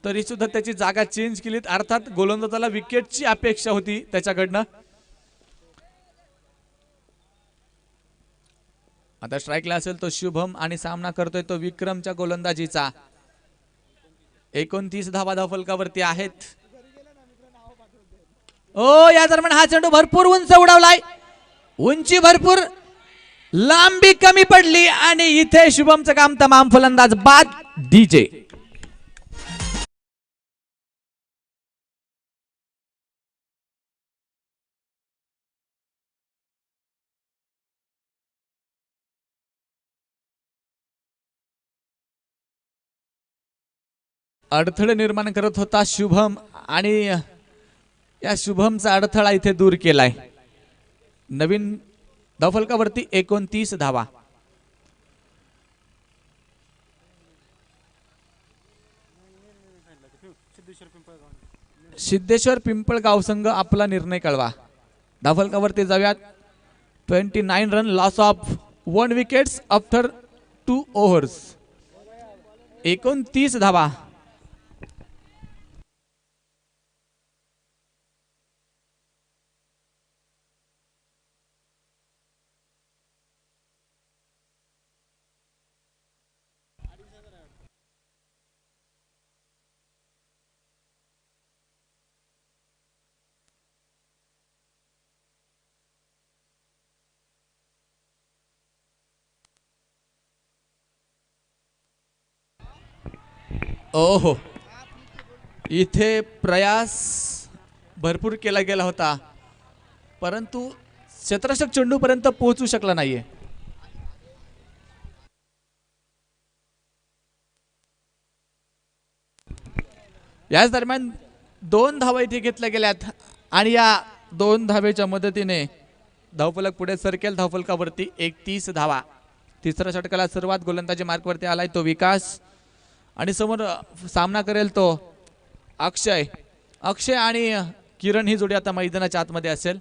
तरी सुद्धा त्याची जागा चेंज केलीत. अर्थात गोलंदाजाला विकेटची अपेक्षा होती त्याच्याकडनं. आता स्ट्राईकला असेल तो शुभम आणि सामना करतोय तो विक्रमच्या गोलंदाजीचा. 29 धावा धावफलकावरती आहेत. या दरम्यान हा चेंडू भरपूर उंच उडवलाय. उंची भरपूर, लांबी कमी पडली आणि इथे शुभमचं काम तमाम. फलंदाज बाद डीजे. अडथळे निर्माण करत होता शुभम आणि या शुभमचा अडथळा इथे दूर केलाय. नवीन धावफलकावरती 29 धावा. सिद्धेश्वर पिंपळगाव संघ आपला निर्णय कळवा. धावफलकावरती जाऊयात. 29 run, loss of 1 wickets after 2 overs. 29 धावा. ओहो, इथे प्रयास भरपूर केला गेला होता परंतु क्षेत्ररक्षक चेंडू पर्यंत पोहोचू शकला नाहीये. याच दरम्यान 2 धावा इथे घेतल्या गेल्यात आणि या 2 धावेच्या मदतीने धावफलक पुढे सरकेल. धावफलकावरती 31 धावा. तिसऱ्या षटकाला सर्वात गोलंदाजी मार्कवरती आलाय तो विकास आणि समोर सामना करेल तो अक्षय. अक्षय आणि किरण ही जोडी आता मैदानाच्या आतमध्ये असेल.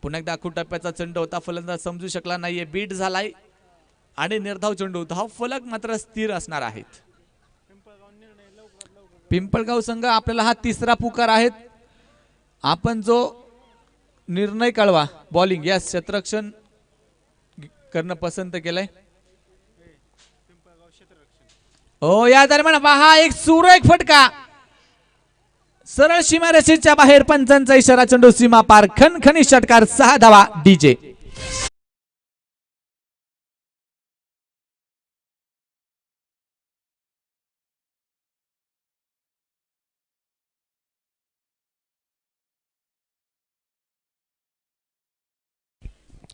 पुन्हा एकदा आखूड टप्प्याचा चेंडू होता. फलंदाज समजू शकला नाहीये. बीट झालाय आणि निर्धाव चेंडू. धावफलक मात्र स्थिर असणार आहेत. पिंपळगाव संघ आपल्याला हा 3रा पुकार आहेत. आपण जो निर्णय कळवा बॉलिंग या क्षेत्ररक्षण करणं पसंत केलंय. या दरम्यान पहा एक सुरेख फटका. सरळ सीमारेषेच्या बाहेर. पंचांचा इशारा. चेंडू सीमा पार. खणखणीत षटकार. 6 धावा डीजे.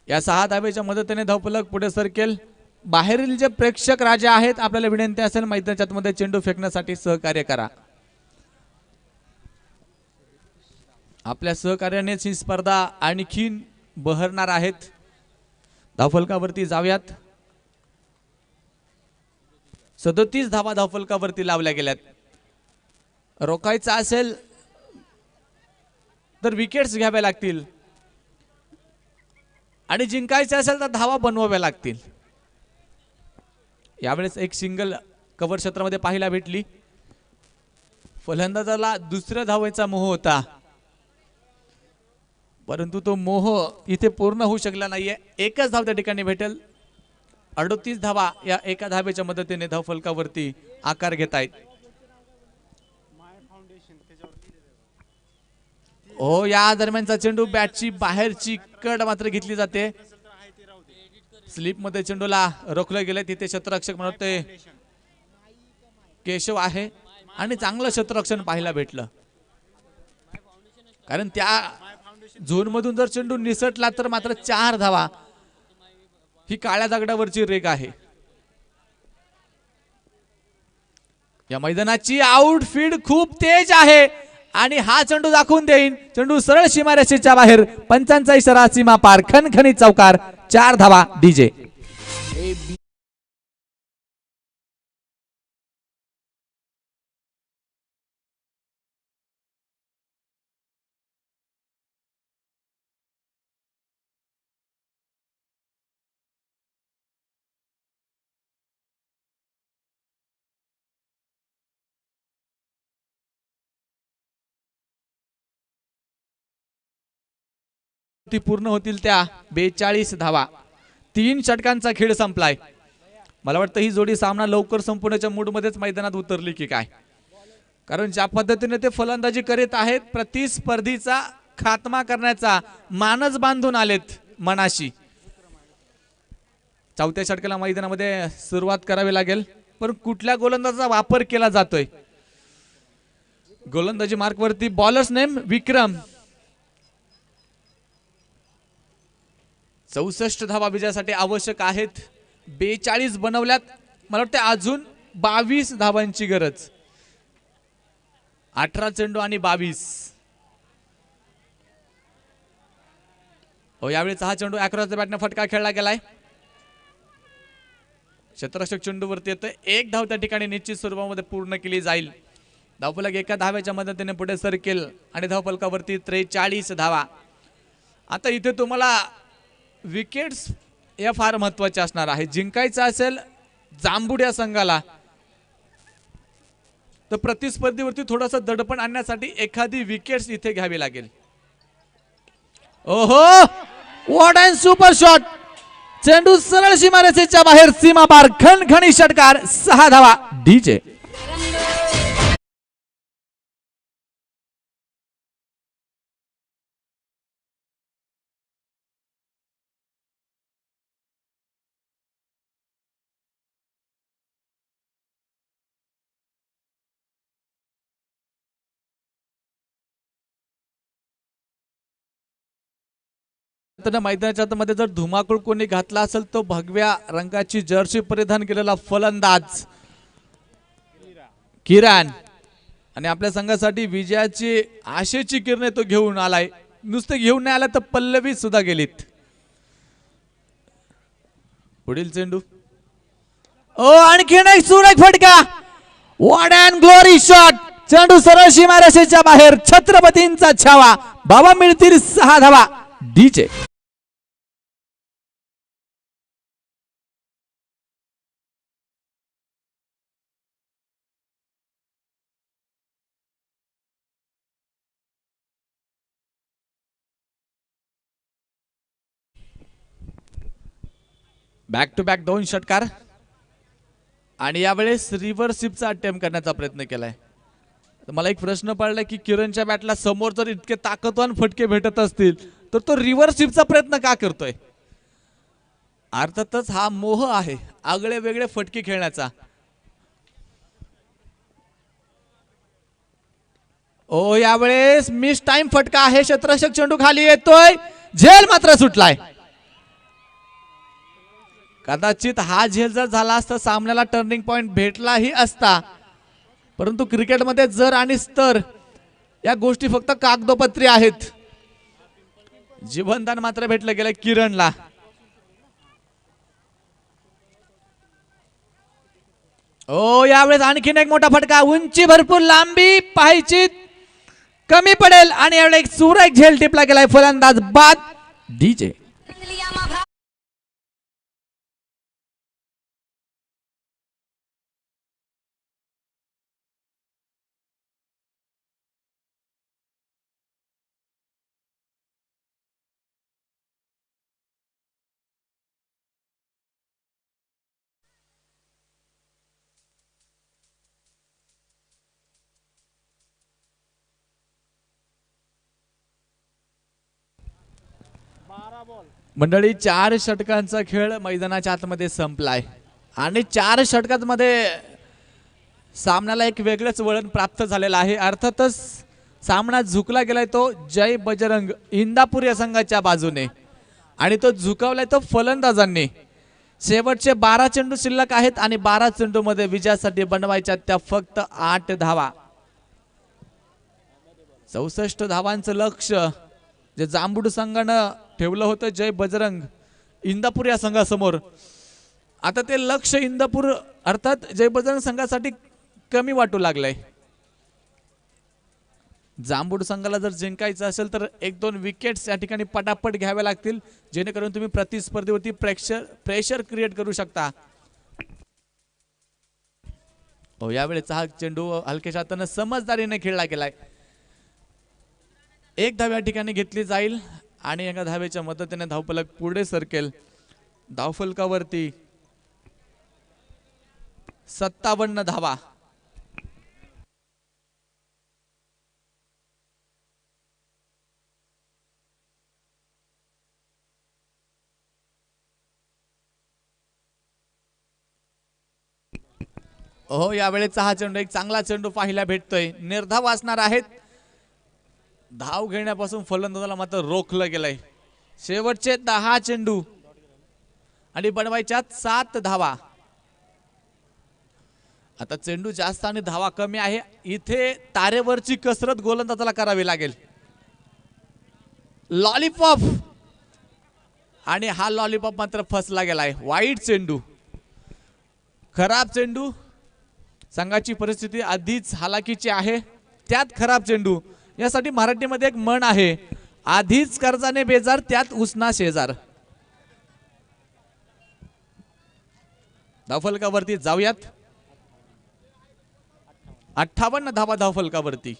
या 6 धावेच्या मदतीने धावफलक पुढे सरकेल. बाहेरील जे प्रेक्षक राजे आहेत आपल्याला विनंती असेल मैदानाच्या मध्ये चेंडू फेकण्यासाठी सहकार्य करा. आपल्या सहकार्यानेच ही स्पर्धा आणखीन बहरणार आहेत. धावफलकावरती जाऊयात. 37 धावा धावफलकावरती लावल्या गेल्यात. रोखायचा असेल तर विकेट्स घ्याव्या लागतील आणि जिंकायचे असेल तर धावा बनवाव्या लागतील. यावेळेस एक सिंगल कव्हर क्षेत्रामध्ये पाहायला भेटली. फलंदाजाला दुसऱ्या धावेचा मोह होता, परंतु तो मोह इथे पूर्ण होऊ शकला नाहीये. एकच धाव त्या ठिकाणी भेटेल. 38 धावा या एका धावेच्या मदतीने धावफलकावरती आकार घेत आहेत. हो, या दरम्यानचा चेंडू बॅटची बाहेरची कड मात्र घेतली जाते. स्लिप मध्ये चेंडूला रोखलं गेलं. तिथे क्षेत्ररक्षक म्हणते केशव आहे आणि चांगलं क्षेत्ररक्षण पाहायला भेटलं. कारण त्या झोन मधून जर चेंडू निसटला तर मात्र 4 धावा ही काळ्या दगडावरची रेग आहे. या मैदानाची आउटफील्ड खूप तेज आहे आणि हा चेंडू दाखवून देईन. चेंडू सरळ सीमारेषेच्या बाहेर. पंचांचा इशारा, सीमा पार, खणखणीत चौकार. 4 धावा डीजे. ती पूर्ण होतील त्या 42 धावा. 3 षटकांचा खेळ संपलाय. मला वाटतं ही जोडी सामना लवकर संपवण्याच्या मूड मध्येच मैदानात उतरली की काय. कारण ज्या पद्धतीने ते फलंदाजी करीत आहेत, प्रतिस्पर्धीचा खात्मा करण्याचा मानस बांधून आलेत मनाशी. चौथ्या षटकाला मैदानामध्ये सुरुवात करावी लागेल. पण कुठल्या गोलंदाजाचा वापर केला जातोय? गोलंदाजी मार्कवरती बॉलर्स नेम विक्रम. 64 धावा विजयासाठी आवश्यक आहेत. 42 बनवल्यात. मला वाटतं अजून 22 धावांची गरज. 18 चेंडू आणि 22. हो, यावेळेस हा चेंडू अक्रॉस द बॅटने फटका खेळला गेलाय. क्षेत्ररक्षक चेंडूवरती येतोय. 1 धाव त्या ठिकाणी निश्चित स्वरूपामध्ये पूर्ण केली जाईल. धावफलक एका धाव्याच्या मदतीने पुढे सरकेल आणि धावफलकावरती 43 धावा. आता इथे तुम्हाला विकेट्स या फार महत्वाचे असणार आहे. जिंकायचं असेल जांबुड्या संघाला तर प्रतिस्पर्धीवरती थोडासा दडपण आणण्यासाठी एखादी विकेट्स इथे घ्यावी लागेल. ओहो, व्हॉट अँड सुपर शॉट. चेंडू सरळ सीमारेषेच्या बाहेर, सीमा पार, खणखणी षटकार. 6 धावा डीजे. मैदानाच्या मध्ये जर धुमाकूळ कोणी घातला असेल तो भगव्या रंगाची जर्सी परिधान केलेला फलंदाज किरण. आणि आपल्या संघासाठी विजयाची आशेची किरणे तो घेऊन आलाय. नुसते घेऊन नाही आला तर पल्लवी सुद्धा गेलीत. पुढील चेंडू. ओ, आणखीन एक सुरेख फटका. What and glory shot. चेंडू सरळ सीमारेषेच्या बाहेर. छत्रपतींचा छावा. बाबा मिळतील 6 धावा डीजे. बॅक टू बॅक 2 षटकार आणि यावेळेस रिव्हर्स स्वीपचा अटेम्प्ट करण्याचा प्रयत्न केलाय. तर मला एक प्रश्न पडला की किरणच्या बॅटला समोर जर इतके ताकदवान फटके भेटत असतील तर तो रिव्हर्स स्वीपचा प्रयत्न का करतोय? अर्थातच हा मोह आहे आगळे वेगळे फटके खेळण्याचा. ओ यावेळेस मिस टाइम फटका आहे. क्षेत्ररक्षक चेंडू खाली येतोय, झेल मात्र सुटलाय. कदाचित हा झेल जर झाला असता सामन्याला टर्निंग पॉइंट भेटलाही असता, परंतु क्रिकेटमध्ये जर आणि स्तर या गोष्टी फक्त कागदोपत्री आहेत. जीवनदान मात्र भेटलं गेलं किरणला. ओ यावेळेस आणखीन एक मोठा फटका, उंची भरपूर, लांबी पाहायची कमी पडेल आणि यावेळेस एक सुरेख झेल टिपला गेलाय. फलंदाज बाद डीजे. मंडळी 4 षटकांचा खेळ मैदानाच्या आतमध्ये संपलाय आणि 4 षटकांमध्ये सामन्याला एक वेगळंच वळण प्राप्त झालेलं आहे. अर्थातच सामना झुकला गेलाय तो जय बजरंग इंदापूर या संघाच्या बाजूने आणि तो झुकवलाय तो फलंदाजांनी. शेवटचे 12 चेंडू शिल्लक आहेत आणि 12 चेंडू मध्ये विजयासाठी बनवायच्या त्या फक्त 8 धावा. 64 धावांचं लक्ष जे जांबूड संघानं ठेवलं होतं जय बजरंग इंदापूर या संघासमोर, आता ते लक्ष इंदापूर अर्थात जय बजरंग संघासाठी कमी वाटू लागलंय. जांबूड संघाला जर जिंकायचं असेल तर 1-2 विकेट्स या ठिकाणी पटापट घ्यावे लागतील, जेणेकरून तुम्ही प्रतिस्पर्धीवरती प्रेशर क्रिएट करू शकता. यावेळेचा हा चेंडू हलक्याच्या हाताने समजदारीने खेळला गेलाय. 1 धाव या ठिकाणी घेतली जाईल आणि एका धावेच्या मदतीने धावफलक पुढे सरकेल. धावफलकावरती 57 धावा. यावेळेचा हा चेंडू एक चांगला चेंडू पाहायला भेटतोय. निर्धाव असणार आहेत. धाव घेण्यापासून फलंदाजाला मात्र रोखलं गेलंय. शेवटचे 10 चेंडू आणि बनवायच्यात 7 धावा. आता चेंडू जास्त आणि धावा कमी आहे, इथे तारेवरची कसरत गोलंदाजाला करावी लागेल. लॉलीपॉप आणि हा लॉलीपॉप मात्र फसला गेलाय. वाईट चेंडू, खराब चेंडू. संघाची परिस्थिती आधीच हालाकीची आहे, त्यात खराब चेंडू. यासाठी मराठीमध्ये एक म्हण आहे, आधीच कर्जाने बेजार त्यात उसना शेजार. धावफलकावरती जाऊयात. 58 धावा धावफलकावरती.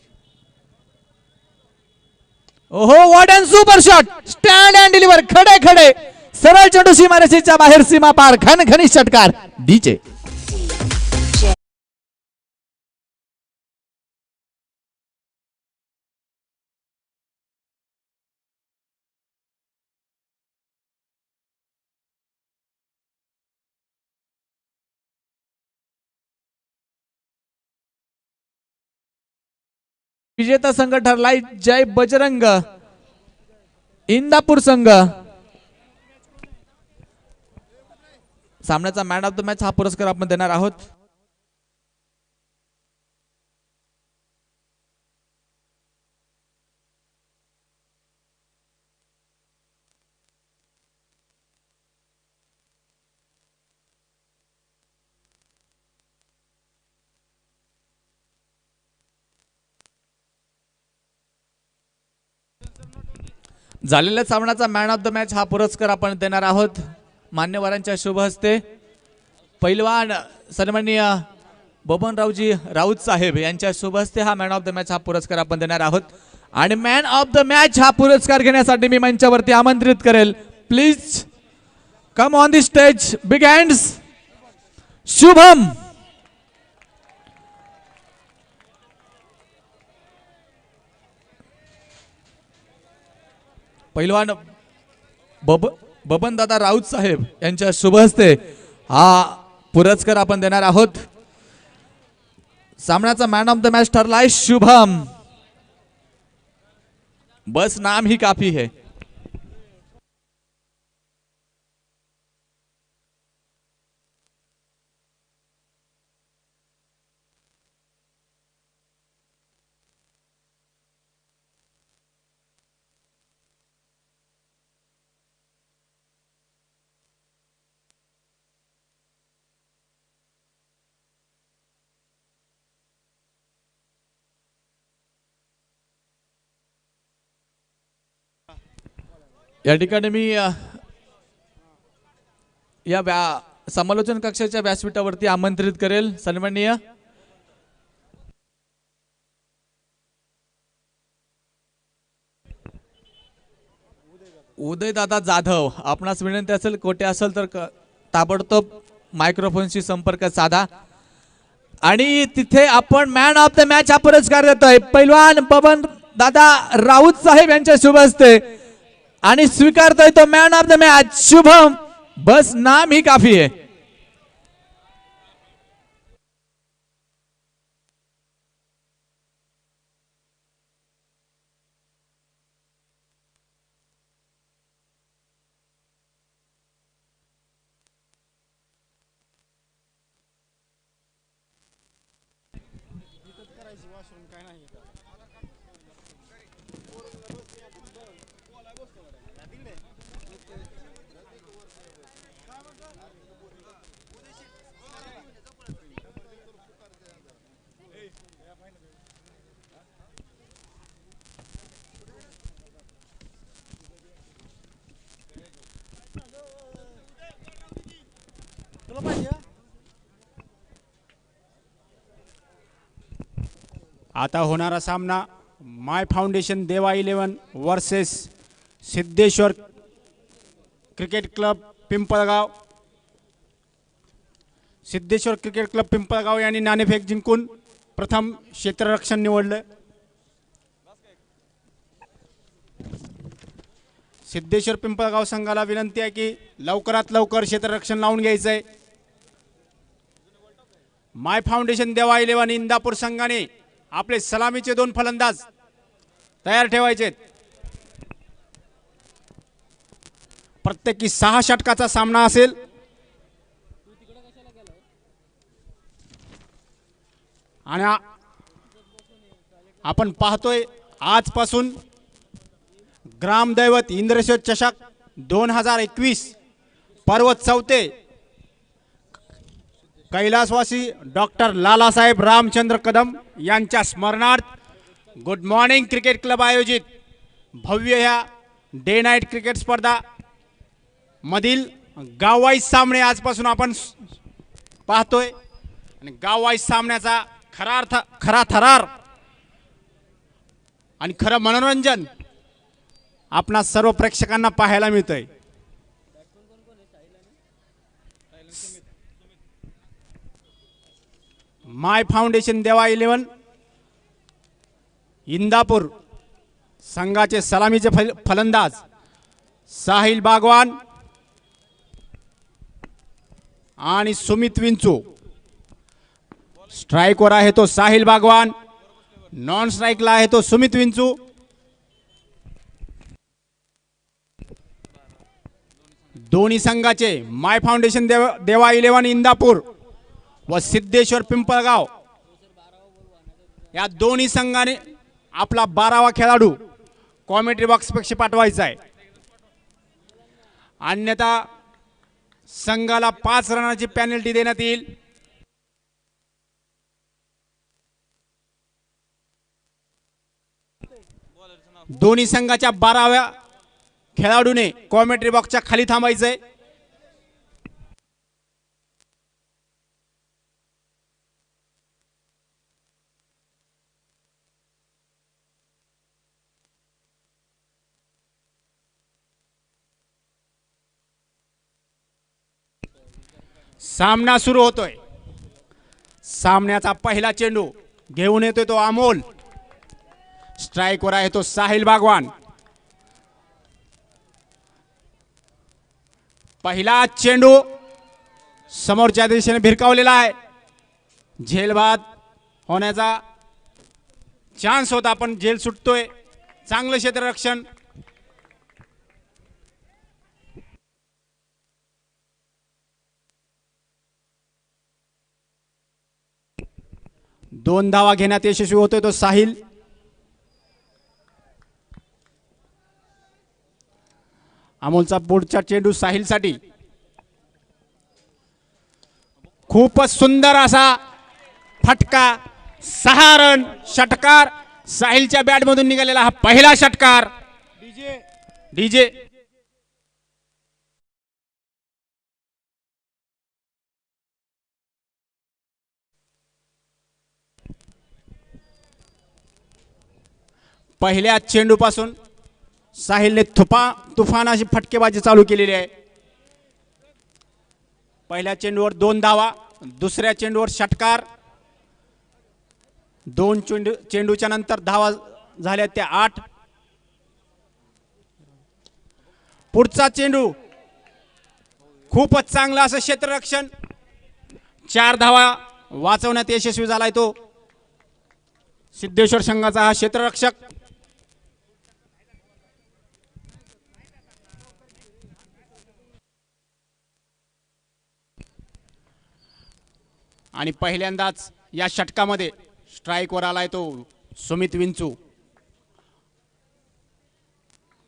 What and super shot, stand and deliver, खडे खडे सरळ चेंडू सीमारेषेच्या बाहेर, सीमा पार, खणखणीत षटकार डीजे. विजेता संघ ठरलाय जय बजरंग इंदापूर संघ. सामन्याचा मॅन ऑफ द मॅच हा पुरस्कार आपण देणार आहोत. झालेल्या सामन्याचा मॅन ऑफ द मॅच हा पुरस्कार आपण देणार आहोत मान्यवरांच्या शुभ हस्ते. पैलवान सन्माननीय बबनरावजी राऊत साहेब यांच्या शुभ हस्ते हा मॅन ऑफ द मॅच हा पुरस्कार आपण देणार आहोत. आणि मॅन ऑफ द मॅच हा पुरस्कार घेण्यासाठी मी मंचावरती आमंत्रित करेल. Please come on the stage. Big hands. Shubham. पैलवान बबनदादा राऊत साहेब यांच्या शुभ हस्ते हा पुरस्कार आपण देणार आहोत. सामन्याचा मॅन ऑफ द मॅच ठरलाय शुभम. बस नाम ही काफी है. या ठिकाणी मी या समालोचन कक्षाच्या व्यासपीठावरती आमंत्रित करेल सन्माननीय उदयदादा जाधव. आपणास विनंती असेल कोठे असेल तर ताबडतोब मायक्रोफोनशी संपर्क साधा आणि तिथे आपण मॅन ऑफ द मॅच हा पुरस्कार देतोय पैलवान बबन दादा राऊत साहेब यांच्या शुभ हस्ते आणि स्वीकारतोय तो man of the match Shubham. बस नाम ही काफी है. आता होणारा सामना माय फाउंडेशन देवा 11 versus Siddheshwar cricket club Pimpalgaon. Siddheshwar cricket club Pimpalgaon यांनी नाणेफेक जिंकून प्रथम क्षेत्ररक्षण निवडलं. सिद्धेश्वर पिंपळगाव संघाला विनंती आहे की लवकरात लवकर क्षेत्ररक्षण लावून घ्यायचं आहे. माय फाउंडेशन देवा 11 इंदापूर संघाने आपले सलामीचे 2 फलंदाज तयार ठेवायचे. प्रत्येकी 6 षटकाचा सामना असेल. आणि आपण पाहतोय आजपासून ग्रामदैवत इंद्रेश्वर चषक 2021 पर्व 4 कैलासवासी डॉक्टर लालासाहेब रामचंद्र कदम यांच्या स्मरणार्थ गुड मॉर्निंग क्रिकेट क्लब आयोजित भव्य ह्या डे नाईट क्रिकेट स्पर्धा मधील गाववाईज सामने आजपासून आपण पाहतोय. आणि गाववाईज सामन्याचा खरा थरार आणि खरं मनोरंजन आपणा सर्व प्रेक्षकांना पाहायला मिळतंय. माय फाउंडेशन देवा 11 इंदापूर संघाचे सलामीचे फलंदाज साहिल बागवान आणि सुमित विंचू. स्ट्राइकवर आहे तो साहिल बागवान, नॉन स्ट्राइकला आहे तो सुमित विंचू. दोन्ही संघाचे माय फाउंडेशन देवा 11 इंदापूर व सिद्धेश्वर पिंपळगाव या दोन्ही संघाने आपला 12वा खेळाडू कॉमेंट्री बॉक्स पेक्षा पाठवायचा आहे. अन्यथा संघाला 5 रनाची पेनल्टी देण्यात येईल. दोन्ही संघाच्या 12व्या खेळाडूने कॉमेंट्री बॉक्सच्या खाली थांबायचंय. सामना सुरू होतोय. सामन्याचा पहिला चेंडू घेऊन येतोय तो अमोल. स्ट्राइकवर आहे तो साहिल बागवान. पहिला चेंडू समोरच्या दिशेने भिरकावलेला आहे. झेलबाद होण्याचा चान्स होता पण झेल सुटतोय. चांगलं क्षेत्ररक्षण. दोन धावा घेण्यात यशस्वी होतोय तो साहिल. अमोलचा पुढचा चेंडू साहिलसाठी. खूपच सुंदर असा फटका. 6 रन. षटकार साहिलच्या बॅटमधून निघालेला हा पहिला षटकार. डीजे पहिल्या चेंडूपासून साहिलने तुफान अशी फटकेबाजी चालू केलेली आहे. पहिल्या चेंडूवर 2 धावा. दुसऱ्या चेंडूवर षटकार. 2 चेंडूच्या नंतर धावा झाल्या त्या 8. पुढचा चेंडू खूपच चांगला असं क्षेत्ररक्षण. 4 धावा वाचवण्यात यशस्वी झालाय तो सिद्धेश्वर संघाचा हा क्षेत्ररक्षक. आणि पहिल्यांदाच या षटकामध्ये स्ट्राईकवर आलाय तो सुमित विंचू.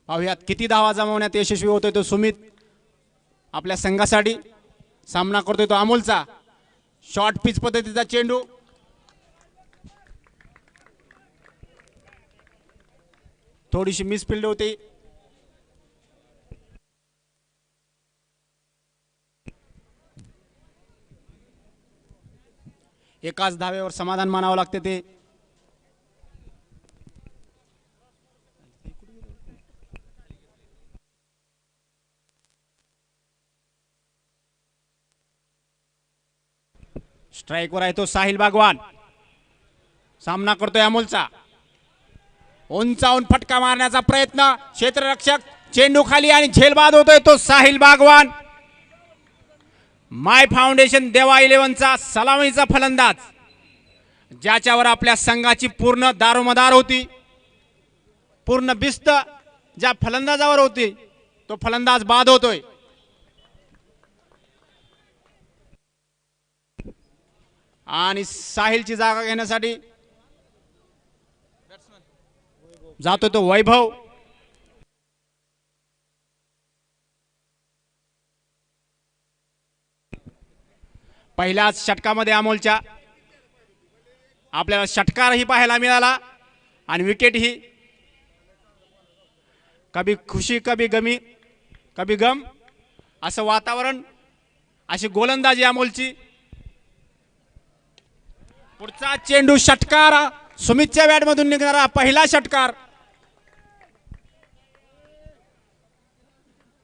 पाहुयात किती धावा जमवण्यात यशस्वी होतोय तो सुमित. आपल्या संघासाठी सामना करतोय तो अमोलचा. शॉर्ट पिच पद्धतीचा चेंडू. थोडीशी मिसफिल्ड होती. एकाच धावेवर समाधान मानावं लागते ते. स्ट्राईकवर आहे तो साहिल बागवान. सामना करतोय अमोलचा. उंचावून फटका मारण्याचा प्रयत्न. क्षेत्ररक्षक चेंडू खाली आणि झेलबाद होतोय तो साहिल बागवान. माय फाउंडेशन देवा 11चा सलामीचा फलंदाज, ज्याच्यावर आपल्या संघाची पूर्ण दारोमदार होती, पूर्ण बिस्त ज्या फलंदाजावर होती, तो फलंदाज बाद होतोय. आणि साहिलची जागा घेण्यासाठी जातो तो वैभव. पहिल्याच षटकामध्ये अमोलच्या आपल्याला षटकारही पाहायला मिळाला आणि विकेटही. कभी खुशी कभी गम असं वातावरण, अशी गोलंदाजी अमोलची. पुढचा चेंडू षटकार. सुमितच्या बॅटमधून निघणारा पहिला षटकार.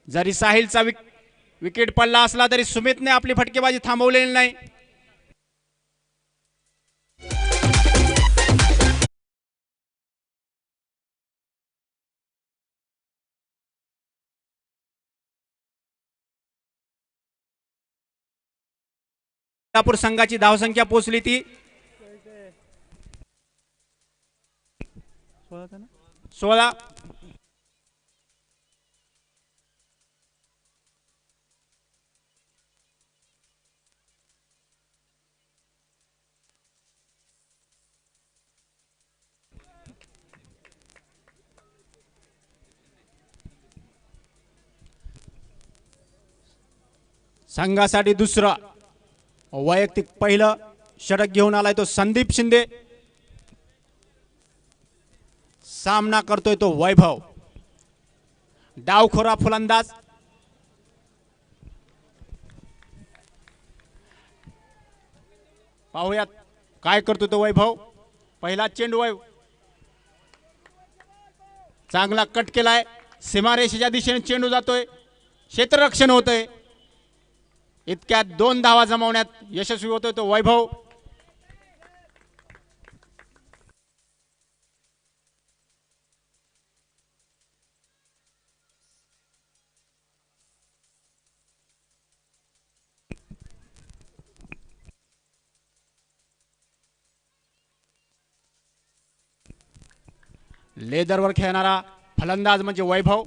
जरी साहिलचा विकेट पडला असला तरी सुमितने आपली फटकेबाजी थांबवलेली नाही. कोल्हापूर संघाची धावसंख्या पोहोचली ती 16. संघासाठी दुसरा वैयक्तिक पहिलं षटक घेऊन आलाय तो संदीप शिंदे. सामना करतोय तो वैभव. डावखोरा फलंदाज. पाहूयात काय करतोय तो वैभव. पहिला चेंडू चांगला कट केलाय. सीमारेषेच्या दिशेने चेंडू जातोय. क्षेत्ररक्षण होतंय. इतक्यात 2 धावा जमवण्यात यशस्वी होतोय तो वैभव. लेदरवर खेळणारा फलंदाज म्हणजे वैभव.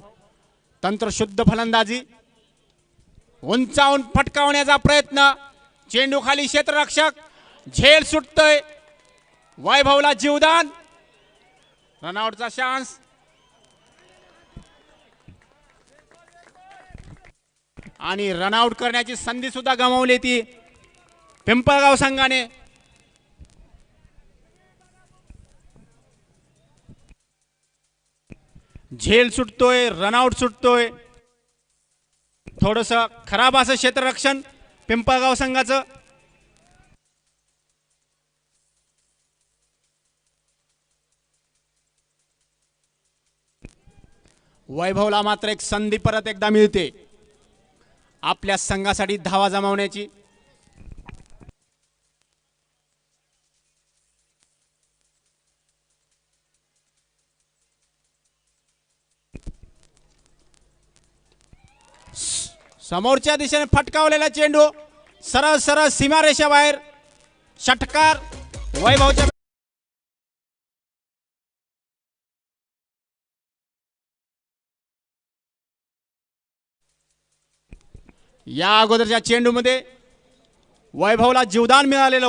तंत्रशुद्ध फलंदाजी. उंचावून फटकावण्याचा प्रयत्न. चेंडू खाली क्षेत्ररक्षक. झेल सुटतोय. वैभवला जीवदान. रनआउटचा चान्स. आणि रनआउट करण्याची संधी सुद्धा गमावली ती पिंपळगाव संघाने. झेल सुटतोय. रनआउट सुटतोय. थोडस खराब असं क्षेत्ररक्षण पिंपळगाव संघाचं. वैभवला मात्र एक संधी परत एकदा मिळते आपल्या संघासाठी धावा जमावण्याची. समोरच्या दिशेने फटकावलेला चेंडू सरळ सरळ सीमारेषा बाहेर. षटकार वैभवच्या. या अगोदरच्या चेंडूमध्ये वैभवला जीवदान मिळालेलं